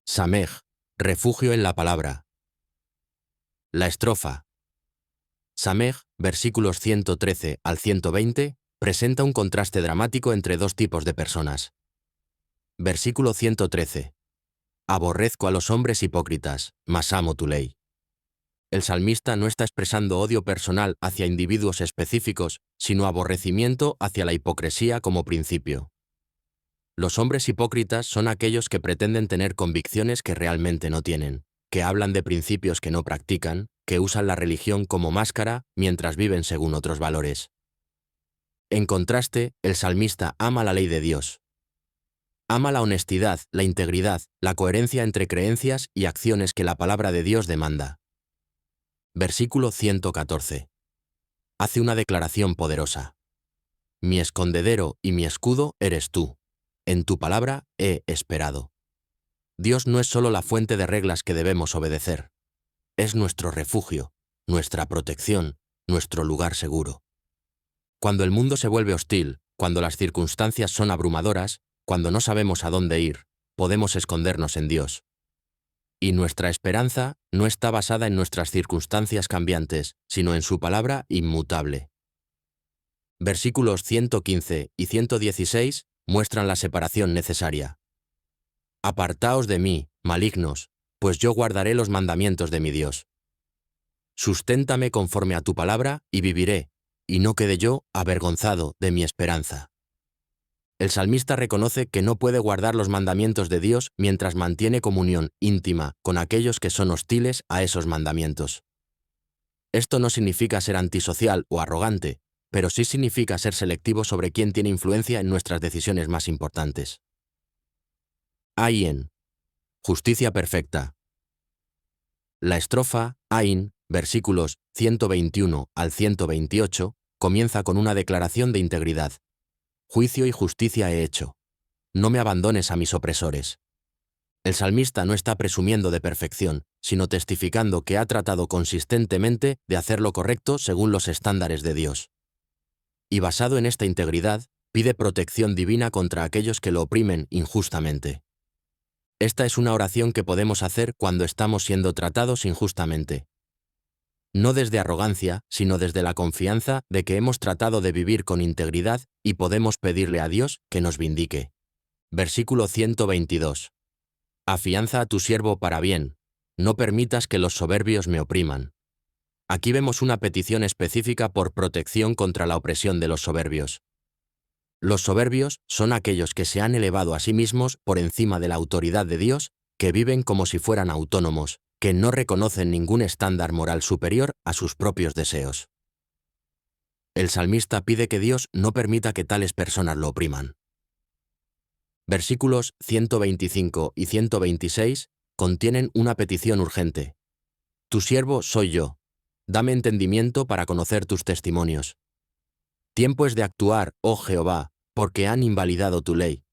[SPEAKER 1] Samej, refugio en la palabra. La estrofa. Samej, versículos 113 al 120, presenta un contraste dramático entre dos tipos de personas. Versículo 113. Aborrezco a los hombres hipócritas, mas amo tu ley. El salmista no está expresando odio personal hacia individuos específicos, sino aborrecimiento hacia la hipocresía como principio. Los hombres hipócritas son aquellos que pretenden tener convicciones que realmente no tienen, que hablan de principios que no practican, que usan la religión como máscara mientras viven según otros valores. En contraste, el salmista ama la ley de Dios. Ama la honestidad, la integridad, la coherencia entre creencias y acciones que la palabra de Dios demanda. Versículo 114. Hace una declaración poderosa. Mi escondedero y mi escudo eres tú. En tu palabra he esperado. Dios no es solo la fuente de reglas que debemos obedecer. Es nuestro refugio, nuestra protección, nuestro lugar seguro. Cuando el mundo se vuelve hostil, cuando las circunstancias son abrumadoras, cuando no sabemos a dónde ir, podemos escondernos en Dios. Y nuestra esperanza no está basada en nuestras circunstancias cambiantes, sino en su palabra inmutable. Versículos 115 y 116 muestran la separación necesaria. Apartaos de mí, malignos, pues yo guardaré los mandamientos de mi Dios. Susténtame conforme a tu palabra y viviré, y no quede yo avergonzado de mi esperanza. El salmista reconoce que no puede guardar los mandamientos de Dios mientras mantiene comunión íntima con aquellos que son hostiles a esos mandamientos. Esto no significa ser antisocial o arrogante, pero sí significa ser selectivo sobre quién tiene influencia en nuestras decisiones más importantes. Ayin. Justicia perfecta. La estrofa Ayin, versículos 121 al 128, comienza con una declaración de integridad. Juicio y justicia he hecho. no me abandones a mis opresores. El salmista no está presumiendo de perfección, sino testificando que ha tratado consistentemente de hacer lo correcto según los estándares de Dios. Y basado en esta integridad, pide protección divina contra aquellos que lo oprimen injustamente. Esta es una oración que podemos hacer cuando estamos siendo tratados injustamente. No desde arrogancia, sino desde la confianza de que hemos tratado de vivir con integridad y podemos pedirle a Dios que nos vindique. Versículo 122. Afianza a tu siervo para bien, no permitas que los soberbios me opriman. Aquí vemos una petición específica por protección contra la opresión de los soberbios. Los soberbios son aquellos que se han elevado a sí mismos por encima de la autoridad de Dios, que viven como si fueran autónomos, que no reconocen ningún estándar moral superior a sus propios deseos. El salmista pide que Dios no permita que tales personas lo opriman. Versículos 125 y 126 contienen una petición urgente. Tu siervo soy yo. Dame entendimiento para conocer tus testimonios. Tiempo es de actuar, oh Jehová, porque han invalidado tu ley.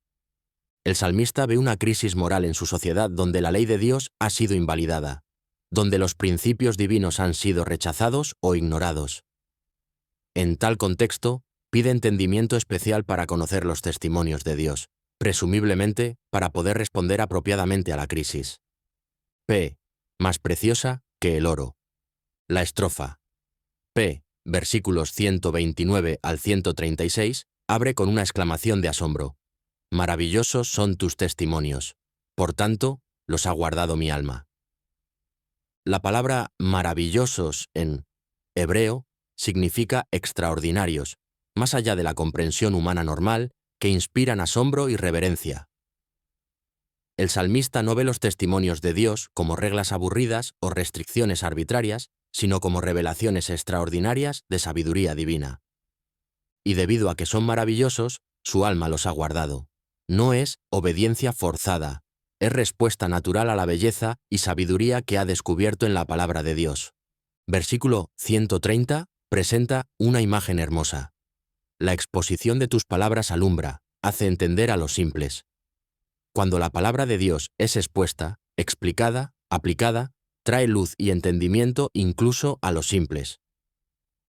[SPEAKER 1] El salmista ve una crisis moral en su sociedad donde la ley de Dios ha sido invalidada, donde los principios divinos han sido rechazados o ignorados. En tal contexto, pide entendimiento especial para conocer los testimonios de Dios, presumiblemente para poder responder apropiadamente a la crisis. P. Más preciosa que el oro. La estrofa. P. Versículos 129 al 136, abre con una exclamación de asombro. Maravillosos son tus testimonios. Por tanto, los ha guardado mi alma. La palabra maravillosos en hebreo significa extraordinarios, más allá de la comprensión humana normal, que inspiran asombro y reverencia. El salmista no ve los testimonios de Dios como reglas aburridas o restricciones arbitrarias, sino como revelaciones extraordinarias de sabiduría divina. Y debido a que son maravillosos, su alma los ha guardado. No es obediencia forzada, es respuesta natural a la belleza y sabiduría que ha descubierto en la palabra de Dios. Versículo 130 presenta una imagen hermosa. La exposición de tus palabras alumbra, hace entender a los simples. Cuando la palabra de Dios es expuesta, explicada, aplicada, trae luz y entendimiento incluso a los simples.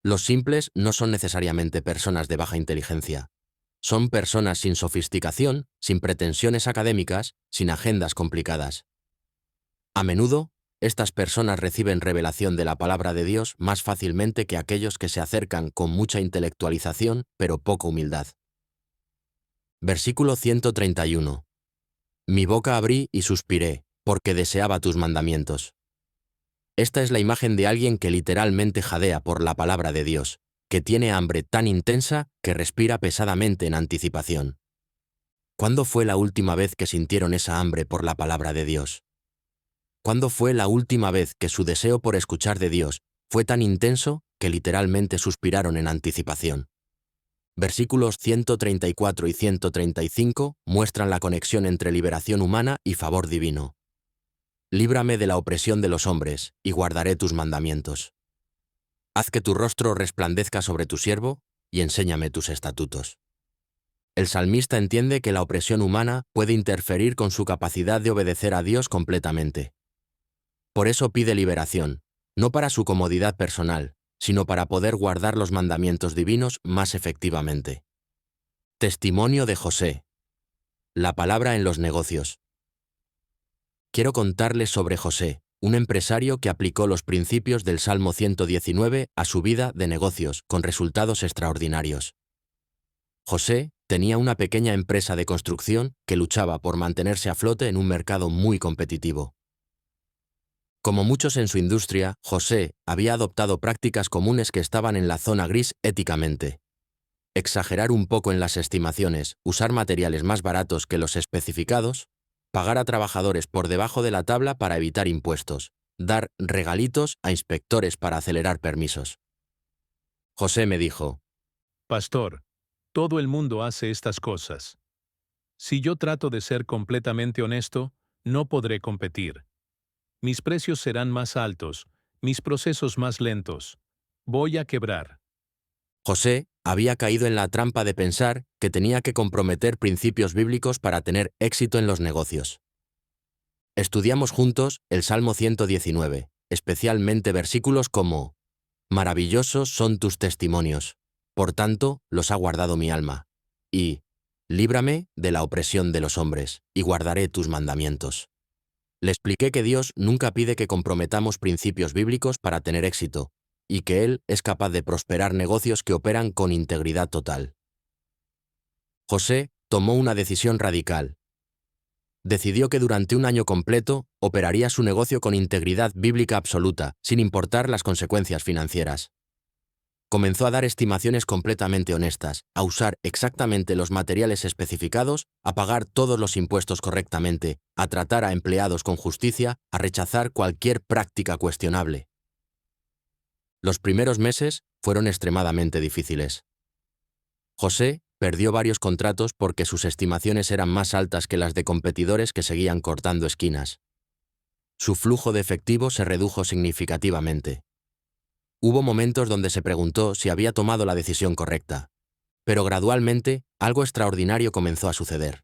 [SPEAKER 1] Los simples no son necesariamente personas de baja inteligencia. Son personas sin sofisticación, sin pretensiones académicas, sin agendas complicadas. A menudo, estas personas reciben revelación de la palabra de Dios más fácilmente que aquellos que se acercan con mucha intelectualización, pero poca humildad. Versículo 131. Mi boca abrí y suspiré, porque deseaba tus mandamientos. Esta es la imagen de alguien que literalmente jadea por la palabra de Dios, que tiene hambre tan intensa que respira pesadamente en anticipación. ¿Cuándo fue la última vez que sintieron esa hambre por la palabra de Dios? ¿Cuándo fue la última vez que su deseo por escuchar de Dios fue tan intenso que literalmente suspiraron en anticipación? Versículos 134 y 135 muestran la conexión entre liberación humana y favor divino. Líbrame de la opresión de los hombres, y guardaré tus mandamientos. Haz que tu rostro resplandezca sobre tu siervo, y enséñame tus estatutos. El salmista entiende que la opresión humana puede interferir con su capacidad de obedecer a Dios completamente. Por eso pide liberación, no para su comodidad personal, sino para poder guardar los mandamientos divinos más efectivamente. Testimonio de José. La palabra en los negocios. Quiero contarles sobre José, un empresario que aplicó los principios del Salmo 119 a su vida de negocios, con resultados extraordinarios. José tenía una pequeña empresa de construcción que luchaba por mantenerse a flote en un mercado muy competitivo. Como muchos en su industria, José había adoptado prácticas comunes que estaban en la zona gris éticamente. Exagerar un poco en las estimaciones, usar materiales más baratos que los especificados, pagar a trabajadores por debajo de la tabla para evitar impuestos, dar regalitos a inspectores para acelerar permisos. José me dijo,
[SPEAKER 2] Pastor, todo el mundo hace estas cosas. Si yo trato de ser completamente honesto, no podré competir. Mis precios serán más altos, mis procesos más lentos. Voy a quebrar.
[SPEAKER 1] José había caído en la trampa de pensar que tenía que comprometer principios bíblicos para tener éxito en los negocios. Estudiamos juntos el Salmo 119, especialmente versículos como: «Maravillosos son tus testimonios, por tanto los ha guardado mi alma», y «Líbrame de la opresión de los hombres, y guardaré tus mandamientos». Le expliqué que Dios nunca pide que comprometamos principios bíblicos para tener éxito, y que Él es capaz de prosperar negocios que operan con integridad total. José tomó una decisión radical. Decidió que durante un año completo operaría su negocio con integridad bíblica absoluta, sin importar las consecuencias financieras. Comenzó a dar estimaciones completamente honestas, a usar exactamente los materiales especificados, a pagar todos los impuestos correctamente, a tratar a empleados con justicia, a rechazar cualquier práctica cuestionable. Los primeros meses fueron extremadamente difíciles. José perdió varios contratos porque sus estimaciones eran más altas que las de competidores que seguían cortando esquinas. Su flujo de efectivo se redujo significativamente. Hubo momentos donde se preguntó si había tomado la decisión correcta, pero gradualmente algo extraordinario comenzó a suceder.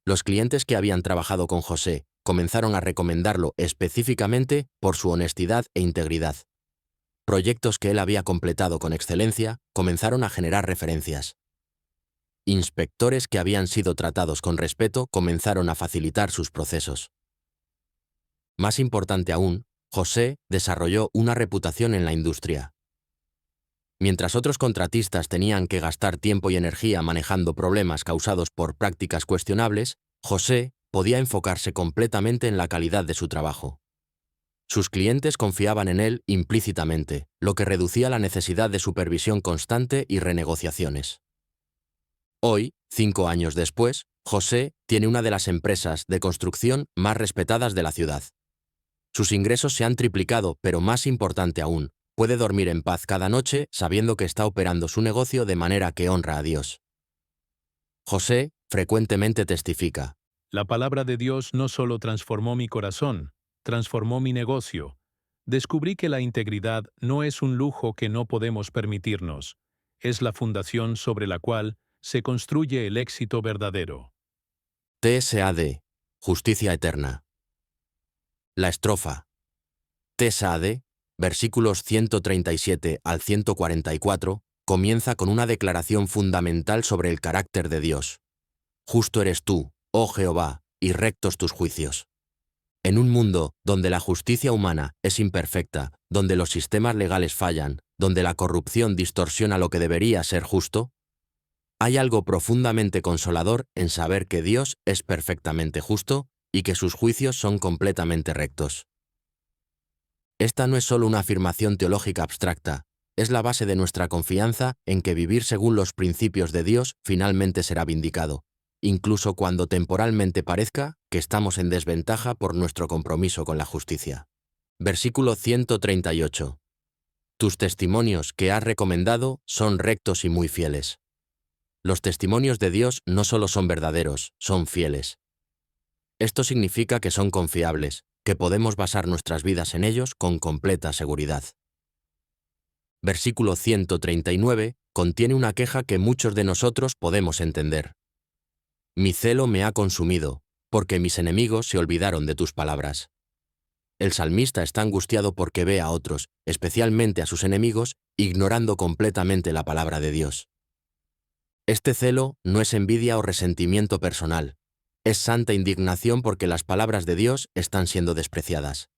[SPEAKER 1] Los clientes que habían trabajado con José comenzaron a recomendarlo específicamente por su honestidad e integridad. Proyectos que él había completado con excelencia comenzaron a generar referencias. Inspectores que habían sido tratados con respeto comenzaron a facilitar sus procesos. Más importante aún, José desarrolló una reputación en la industria. Mientras otros contratistas tenían que gastar tiempo y energía manejando problemas causados por prácticas cuestionables, José podía enfocarse completamente en la calidad de su trabajo. Sus clientes confiaban en él implícitamente, lo que reducía la necesidad de supervisión constante y renegociaciones. Hoy, 5 años después, José tiene una de las empresas de construcción más respetadas de la ciudad. Sus ingresos se han triplicado, pero más importante aún, puede dormir en paz cada noche sabiendo que está operando su negocio de manera que honra a Dios. José frecuentemente testifica:
[SPEAKER 2] La palabra de Dios no solo transformó mi corazón, transformó mi negocio. Descubrí que la integridad no es un lujo que no podemos permitirnos, es la fundación sobre la cual se construye el éxito verdadero.
[SPEAKER 1] TSAD, Justicia Eterna. La estrofa. TSAD, versículos 137 al 144, comienza con una declaración fundamental sobre el carácter de Dios. Justo eres tú, oh Jehová, y rectos tus juicios. En un mundo donde la justicia humana es imperfecta, donde los sistemas legales fallan, donde la corrupción distorsiona lo que debería ser justo, hay algo profundamente consolador en saber que Dios es perfectamente justo y que sus juicios son completamente rectos. Esta no es solo una afirmación teológica abstracta, es la base de nuestra confianza en que vivir según los principios de Dios finalmente será vindicado, incluso cuando temporalmente parezca que estamos en desventaja por nuestro compromiso con la justicia. Versículo 138. Tus testimonios que has recomendado son rectos y muy fieles. Los testimonios de Dios no solo son verdaderos, son fieles. Esto significa que son confiables, que podemos basar nuestras vidas en ellos con completa seguridad. Versículo 139 contiene una queja que muchos de nosotros podemos entender. Mi celo me ha consumido, porque mis enemigos se olvidaron de tus palabras. El salmista está angustiado porque ve a otros, especialmente a sus enemigos, ignorando completamente la palabra de Dios. Este celo no es envidia o resentimiento personal, es santa indignación porque las palabras de Dios están siendo despreciadas.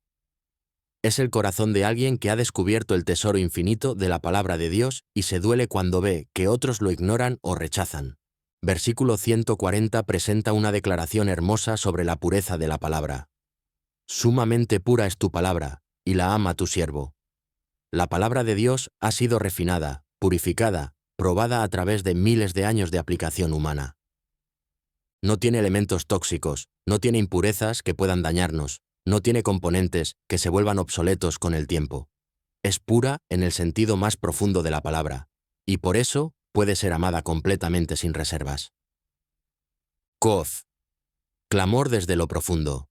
[SPEAKER 1] Es el corazón de alguien que ha descubierto el tesoro infinito de la palabra de Dios y se duele cuando ve que otros lo ignoran o rechazan. Versículo 140 presenta una declaración hermosa sobre la pureza de la palabra. Sumamente pura es tu palabra, y la ama tu siervo. La palabra de Dios ha sido refinada, purificada, probada a través de miles de años de aplicación humana. No tiene elementos tóxicos, no tiene impurezas que puedan dañarnos, no tiene componentes que se vuelvan obsoletos con el tiempo. Es pura en el sentido más profundo de la palabra, y por eso puede ser amada completamente sin reservas. Kof. Clamor desde lo profundo.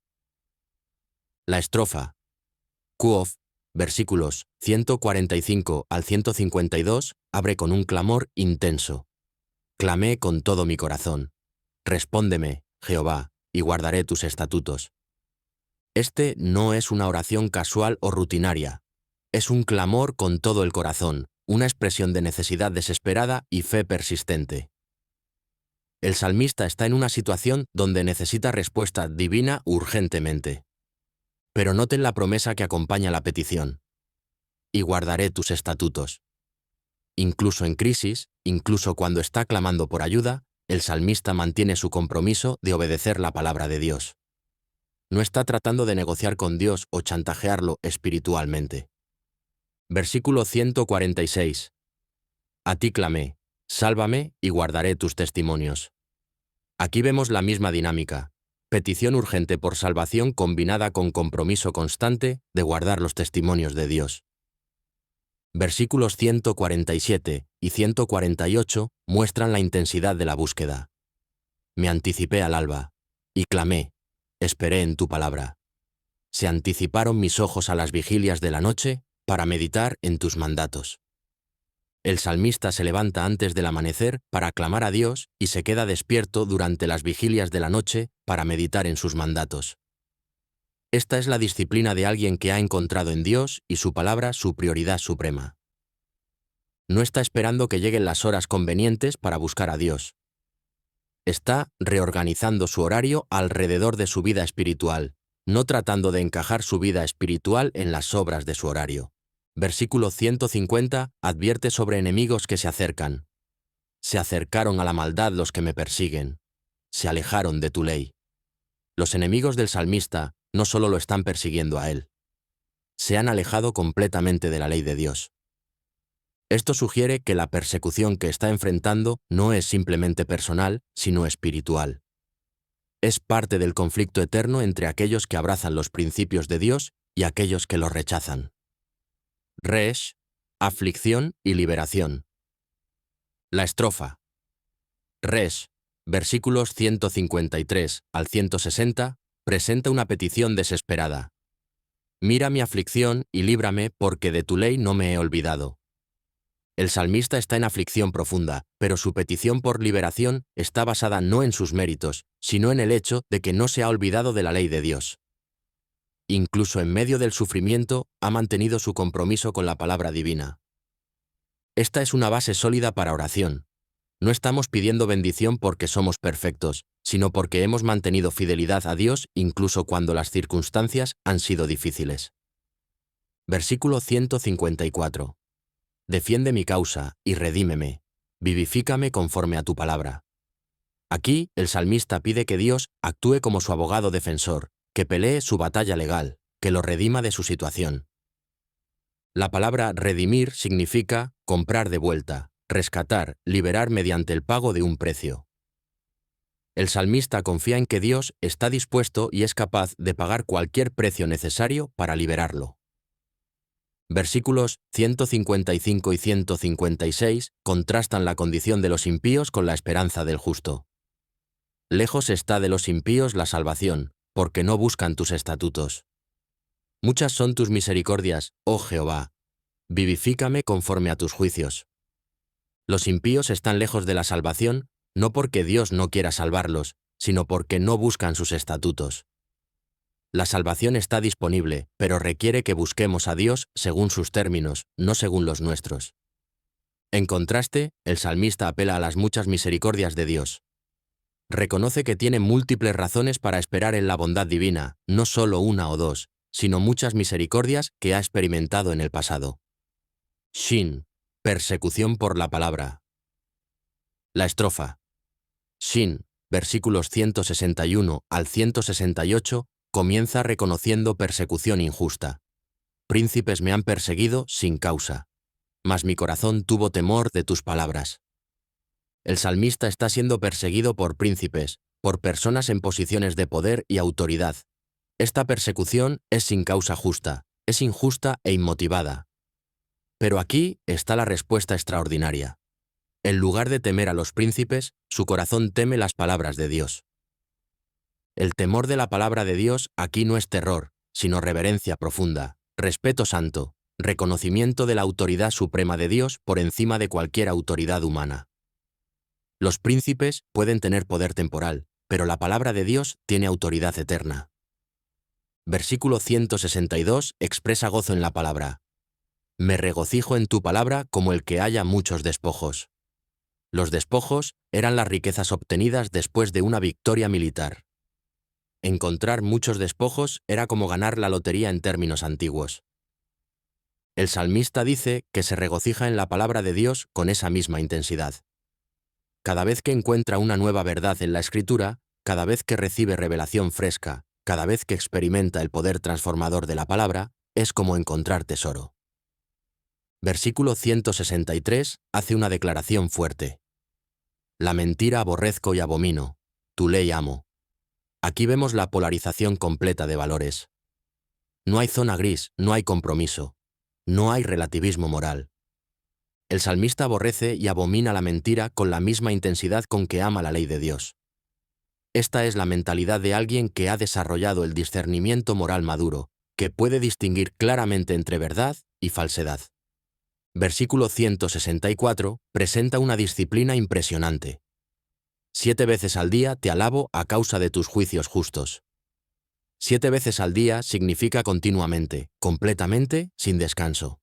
[SPEAKER 1] La estrofa. Kof, versículos 145 al 152, abre con un clamor intenso. Clamé con todo mi corazón. Respóndeme, Jehová, y guardaré tus estatutos. Este no es una oración casual o rutinaria. Es un clamor con todo el corazón, una expresión de necesidad desesperada y fe persistente. El salmista está en una situación donde necesita respuesta divina urgentemente. Pero noten la promesa que acompaña la petición. Y guardaré tus estatutos. Incluso en crisis, incluso cuando está clamando por ayuda, el salmista mantiene su compromiso de obedecer la palabra de Dios. No está tratando de negociar con Dios o chantajearlo espiritualmente. Versículo 146. A ti clamé, sálvame y guardaré tus testimonios. Aquí vemos la misma dinámica, petición urgente por salvación combinada con compromiso constante de guardar los testimonios de Dios. Versículos 147 y 148 muestran la intensidad de la búsqueda. Me anticipé al alba, y clamé, esperé en tu palabra. Se anticiparon mis ojos a las vigilias de la noche para meditar en tus mandatos. El salmista se levanta antes del amanecer para clamar a Dios y se queda despierto durante las vigilias de la noche para meditar en sus mandatos. Esta es la disciplina de alguien que ha encontrado en Dios y su palabra su prioridad suprema. No está esperando que lleguen las horas convenientes para buscar a Dios. Está reorganizando su horario alrededor de su vida espiritual, no tratando de encajar su vida espiritual en las obras de su horario. Versículo 150 advierte sobre enemigos que se acercan. Se acercaron a la maldad los que me persiguen. Se alejaron de tu ley. Los enemigos del salmista no solo lo están persiguiendo a él. Se han alejado completamente de la ley de Dios. Esto sugiere que la persecución que está enfrentando no es simplemente personal, sino espiritual. Es parte del conflicto eterno entre aquellos que abrazan los principios de Dios y aquellos que los rechazan. Resh, aflicción y liberación. La estrofa. Resh, versículos 153 al 160, presenta una petición desesperada. Mira mi aflicción y líbrame porque de tu ley no me he olvidado. El salmista está en aflicción profunda, pero su petición por liberación está basada no en sus méritos, sino en el hecho de que no se ha olvidado de la ley de Dios. Incluso en medio del sufrimiento, ha mantenido su compromiso con la palabra divina. Esta es una base sólida para oración. No estamos pidiendo bendición porque somos perfectos, sino porque hemos mantenido fidelidad a Dios incluso cuando las circunstancias han sido difíciles. Versículo 154. Defiende mi causa y redímeme. Vivifícame conforme a tu palabra. Aquí, el salmista pide que Dios actúe como su abogado defensor, que pelee su batalla legal, que lo redima de su situación. La palabra redimir significa comprar de vuelta, rescatar, liberar mediante el pago de un precio. El salmista confía en que Dios está dispuesto y es capaz de pagar cualquier precio necesario para liberarlo. Versículos 155 y 156 contrastan la condición de los impíos con la esperanza del justo. Lejos está de los impíos la salvación, porque no buscan tus estatutos. Muchas son tus misericordias, oh Jehová. Vivifícame conforme a tus juicios. Los impíos están lejos de la salvación, no porque Dios no quiera salvarlos, sino porque no buscan sus estatutos. La salvación está disponible, pero requiere que busquemos a Dios según sus términos, no según los nuestros. En contraste, el salmista apela a las muchas misericordias de Dios. Reconoce que tiene múltiples razones para esperar en la bondad divina, no solo una o dos, sino muchas misericordias que ha experimentado en el pasado. Shin, persecución por la palabra. La estrofa. Shin, versículos 161 al 168, comienza reconociendo persecución injusta. Príncipes me han perseguido sin causa, mas mi corazón tuvo temor de tus palabras. El salmista está siendo perseguido por príncipes, por personas en posiciones de poder y autoridad. Esta persecución es sin causa justa, es injusta e inmotivada. Pero aquí está la respuesta extraordinaria. En lugar de temer a los príncipes, su corazón teme las palabras de Dios. El temor de la palabra de Dios aquí no es terror, sino reverencia profunda, respeto santo, reconocimiento de la autoridad suprema de Dios por encima de cualquier autoridad humana. Los príncipes pueden tener poder temporal, pero la palabra de Dios tiene autoridad eterna. Versículo 162 expresa gozo en la palabra. Me regocijo en tu palabra como el que haya muchos despojos. Los despojos eran las riquezas obtenidas después de una victoria militar. Encontrar muchos despojos era como ganar la lotería en términos antiguos. El salmista dice que se regocija en la palabra de Dios con esa misma intensidad. Cada vez que encuentra una nueva verdad en la Escritura, cada vez que recibe revelación fresca, cada vez que experimenta el poder transformador de la palabra, es como encontrar tesoro. Versículo 163 hace una declaración fuerte. La mentira aborrezco y abomino, tu ley amo. Aquí vemos la polarización completa de valores. No hay zona gris, no hay compromiso, no hay relativismo moral. El salmista aborrece y abomina la mentira con la misma intensidad con que ama la ley de Dios. Esta es la mentalidad de alguien que ha desarrollado el discernimiento moral maduro, que puede distinguir claramente entre verdad y falsedad. Versículo 164 presenta una disciplina impresionante. 7 veces al día te alabo a causa de tus juicios justos. 7 veces al día significa continuamente, completamente, sin descanso.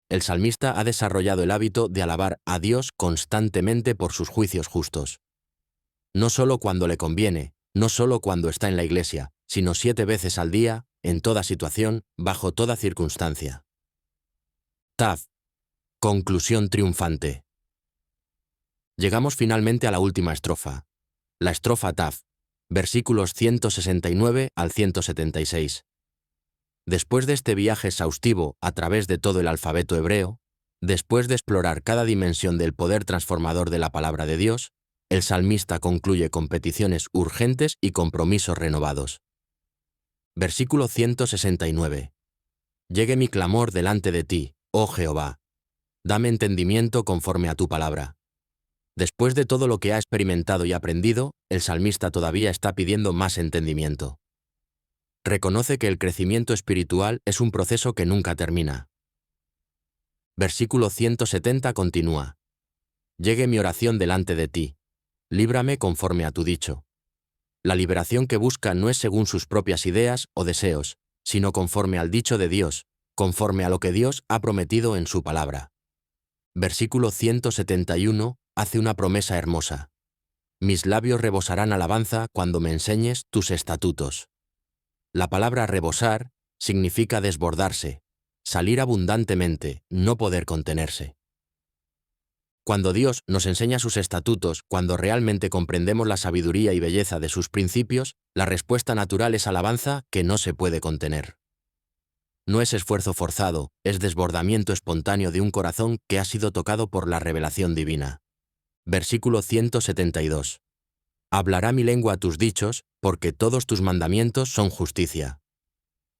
[SPEAKER 1] El salmista ha desarrollado el hábito de alabar a Dios constantemente por sus juicios justos. No solo cuando le conviene, no solo cuando está en la iglesia, sino 7 veces al día, en toda situación, bajo toda circunstancia. Tav. Conclusión triunfante. Llegamos finalmente a la última estrofa. La estrofa Tav, versículos 169 al 176. Después de este viaje exhaustivo a través de todo el alfabeto hebreo, después de explorar cada dimensión del poder transformador de la palabra de Dios, el salmista concluye con peticiones urgentes y compromisos renovados. Versículo 169. Llegue mi clamor delante de ti, oh Jehová. Dame entendimiento conforme a tu palabra. Después de todo lo que ha experimentado y aprendido, el salmista todavía está pidiendo más entendimiento. Reconoce que el crecimiento espiritual es un proceso que nunca termina. Versículo 170 continúa. Llegue mi oración delante de ti. Líbrame conforme a tu dicho. La liberación que busca no es según sus propias ideas o deseos, sino conforme al dicho de Dios, conforme a lo que Dios ha prometido en su palabra. Versículo 171 hace una promesa hermosa. Mis labios rebosarán alabanza cuando me enseñes tus estatutos. La palabra rebosar significa desbordarse, salir abundantemente, no poder contenerse. Cuando Dios nos enseña sus estatutos, cuando realmente comprendemos la sabiduría y belleza de sus principios, la respuesta natural es alabanza que no se puede contener. No es esfuerzo forzado, es desbordamiento espontáneo de un corazón que ha sido tocado por la revelación divina. Versículo 172. Hablará mi lengua tus dichos, porque todos tus mandamientos son justicia.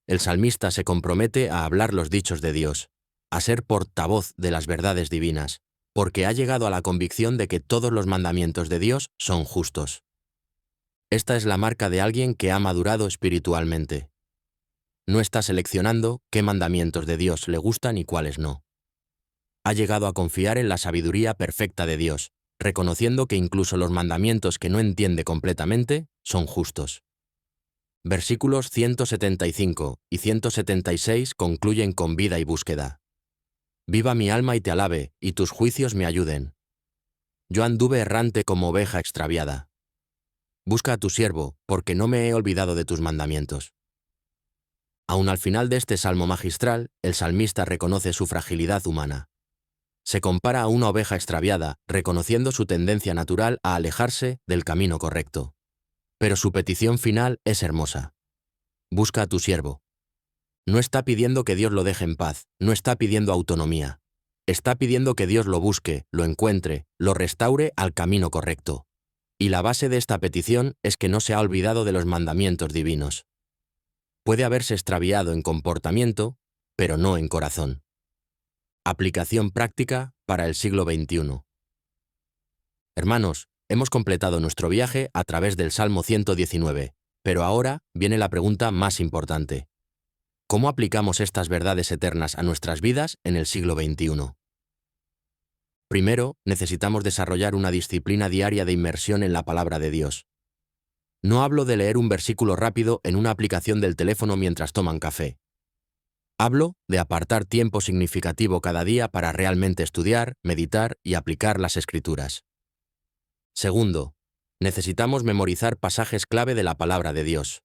[SPEAKER 1] El salmista se compromete a hablar los dichos de Dios, a ser portavoz de las verdades divinas, porque ha llegado a la convicción de que todos los mandamientos de Dios son justos. Esta es la marca de alguien que ha madurado espiritualmente. No está seleccionando qué mandamientos de Dios le gustan y cuáles no. Ha llegado a confiar en la sabiduría perfecta de Dios, reconociendo que incluso los mandamientos que no entiende completamente son justos. Versículos 175 y 176 concluyen con vida y búsqueda. Viva mi alma y te alabe, y tus juicios me ayuden. Yo anduve errante como oveja extraviada. Busca a tu siervo, porque no me he olvidado de tus mandamientos. Aun al final de este salmo magistral, el salmista reconoce su fragilidad humana. Se compara a una oveja extraviada, reconociendo su tendencia natural a alejarse del camino correcto. Pero su petición final es hermosa. Busca a tu siervo. No está pidiendo que Dios lo deje en paz, no está pidiendo autonomía. Está pidiendo que Dios lo busque, lo encuentre, lo restaure al camino correcto. Y la base de esta petición es que no se ha olvidado de los mandamientos divinos. Puede haberse extraviado en comportamiento, pero no en corazón. Aplicación práctica para el siglo XXI. Hermanos, hemos completado nuestro viaje a través del Salmo 119, pero ahora viene la pregunta más importante. ¿Cómo aplicamos estas verdades eternas a nuestras vidas en el siglo XXI? Primero, necesitamos desarrollar una disciplina diaria de inmersión en la palabra de Dios. No hablo de leer un versículo rápido en una aplicación del teléfono mientras toman café. Hablo de apartar tiempo significativo cada día para realmente estudiar, meditar y aplicar las Escrituras. Segundo, necesitamos memorizar pasajes clave de la palabra de Dios.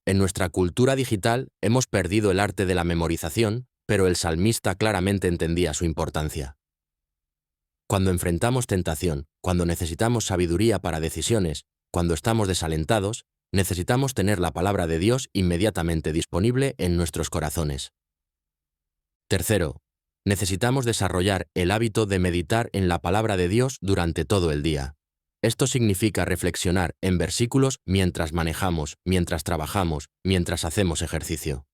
[SPEAKER 1] En nuestra cultura digital hemos perdido el arte de la memorización, pero el salmista claramente entendía su importancia. Cuando enfrentamos tentación, cuando necesitamos sabiduría para decisiones, cuando estamos desalentados, necesitamos tener la palabra de Dios inmediatamente disponible en nuestros corazones. Tercero, necesitamos desarrollar el hábito de meditar en la palabra de Dios durante todo el día. Esto significa reflexionar en versículos mientras manejamos, mientras trabajamos, mientras hacemos ejercicio.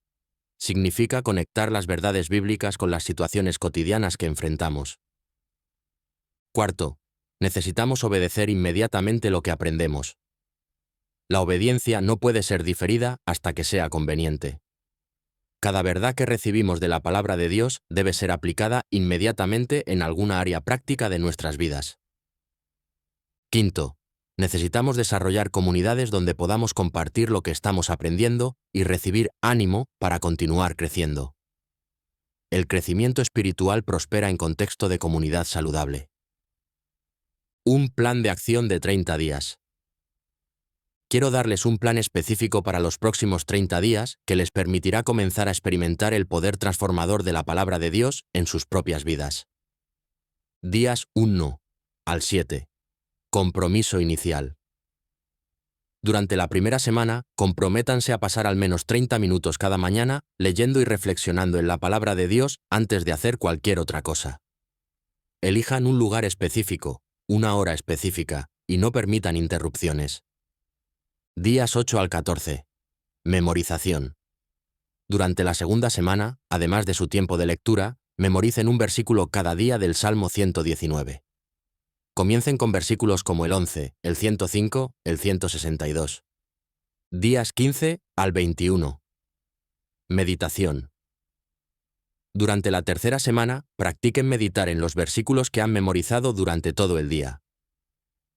[SPEAKER 1] Significa conectar las verdades bíblicas con las situaciones cotidianas que enfrentamos. Cuarto, necesitamos obedecer inmediatamente lo que aprendemos. La obediencia no puede ser diferida hasta que sea conveniente. Cada verdad que recibimos de la palabra de Dios debe ser aplicada inmediatamente en alguna área práctica de nuestras vidas. Quinto, necesitamos desarrollar comunidades donde podamos compartir lo que estamos aprendiendo y recibir ánimo para continuar creciendo. El crecimiento espiritual prospera en contexto de comunidad saludable. Un plan de acción de 30 días. Quiero darles un plan específico para los próximos 30 días que les permitirá comenzar a experimentar el poder transformador de la palabra de Dios en sus propias vidas. Días 1 al 7. Compromiso inicial. Durante la primera semana, comprométanse a pasar al menos 30 minutos cada mañana leyendo y reflexionando en la palabra de Dios antes de hacer cualquier otra cosa. Elijan un lugar específico, una hora específica, y no permitan interrupciones. Días 8 al 14. Memorización. Durante la segunda semana, además de su tiempo de lectura, memoricen un versículo cada día del Salmo 119. Comiencen con versículos como el 11, el 105, el 162. Días 15 al 21. Meditación. Durante la tercera semana, practiquen meditar en los versículos que han memorizado durante todo el día.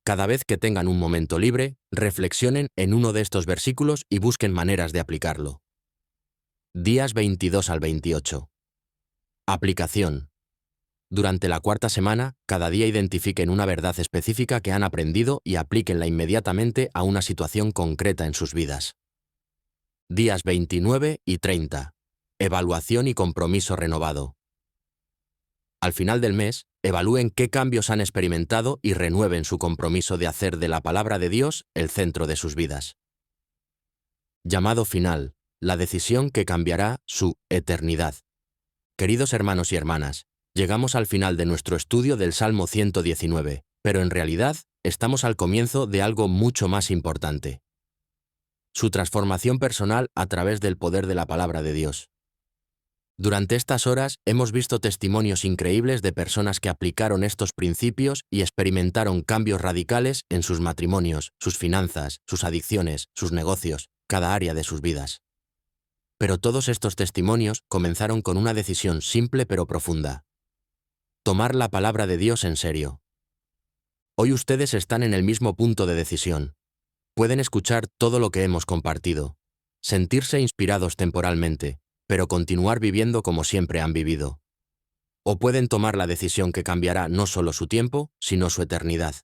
[SPEAKER 1] Cada vez que tengan un momento libre, reflexionen en uno de estos versículos y busquen maneras de aplicarlo. Días 22 al 28. Aplicación. Durante la cuarta semana, cada día identifiquen una verdad específica que han aprendido y aplíquenla inmediatamente a una situación concreta en sus vidas. Días 29 y 30. Evaluación y compromiso renovado. Al final del mes, evalúen qué cambios han experimentado y renueven su compromiso de hacer de la palabra de Dios el centro de sus vidas. Llamado final, la decisión que cambiará su eternidad. Queridos hermanos y hermanas, llegamos al final de nuestro estudio del Salmo 119, pero en realidad estamos al comienzo de algo mucho más importante. Su transformación personal a través del poder de la palabra de Dios. Durante estas horas hemos visto testimonios increíbles de personas que aplicaron estos principios y experimentaron cambios radicales en sus matrimonios, sus finanzas, sus adicciones, sus negocios, cada área de sus vidas. Pero todos estos testimonios comenzaron con una decisión simple pero profunda. Tomar la palabra de Dios en serio. Hoy ustedes están en el mismo punto de decisión. Pueden escuchar todo lo que hemos compartido, sentirse inspirados temporalmente, pero continuar viviendo como siempre han vivido. O pueden tomar la decisión que cambiará no solo su tiempo, sino su eternidad.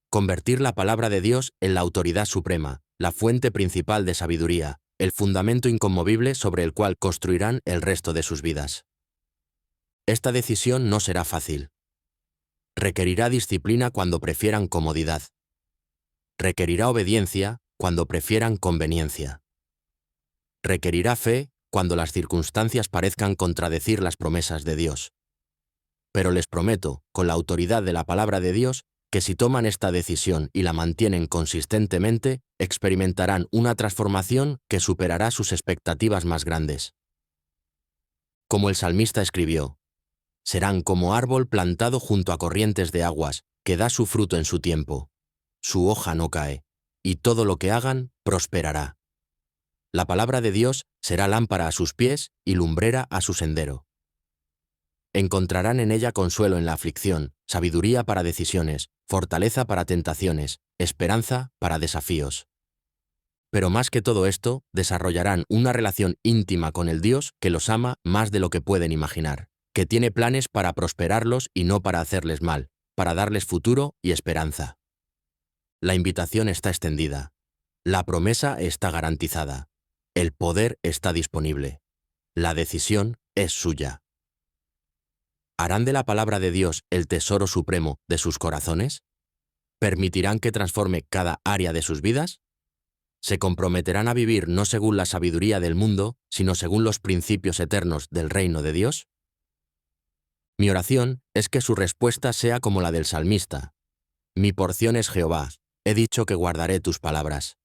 [SPEAKER 1] Convertir la palabra de Dios en la autoridad suprema, la fuente principal de sabiduría, el fundamento inconmovible sobre el cual construirán el resto de sus vidas. Esta decisión no será fácil. Requerirá disciplina cuando prefieran comodidad. Requerirá obediencia cuando prefieran conveniencia. Requerirá fe cuando las circunstancias parezcan contradecir las promesas de Dios. Pero les prometo, con la autoridad de la palabra de Dios, que si toman esta decisión y la mantienen consistentemente, experimentarán una transformación que superará sus expectativas más grandes. Como el salmista escribió, serán como árbol plantado junto a corrientes de aguas, que da su fruto en su tiempo. Su hoja no cae, y todo lo que hagan prosperará. La palabra de Dios será lámpara a sus pies y lumbrera a su sendero. Encontrarán en ella consuelo en la aflicción, sabiduría para decisiones, fortaleza para tentaciones, esperanza para desafíos. Pero más que todo esto, desarrollarán una relación íntima con el Dios que los ama más de lo que pueden imaginar, que tiene planes para prosperarlos y no para hacerles mal, para darles futuro y esperanza. La invitación está extendida. La promesa está garantizada. El poder está disponible. La decisión es suya. ¿Harán de la palabra de Dios el tesoro supremo de sus corazones? ¿Permitirán que transforme cada área de sus vidas? ¿Se comprometerán a vivir no según la sabiduría del mundo, sino según los principios eternos del reino de Dios? Mi oración es que su respuesta sea como la del salmista. Mi porción es Jehová, he dicho que guardaré tus palabras.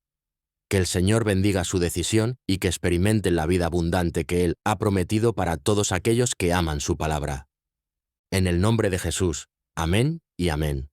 [SPEAKER 1] Que el Señor bendiga su decisión y que experimenten la vida abundante que Él ha prometido para todos aquellos que aman su palabra. En el nombre de Jesús. Amén y amén.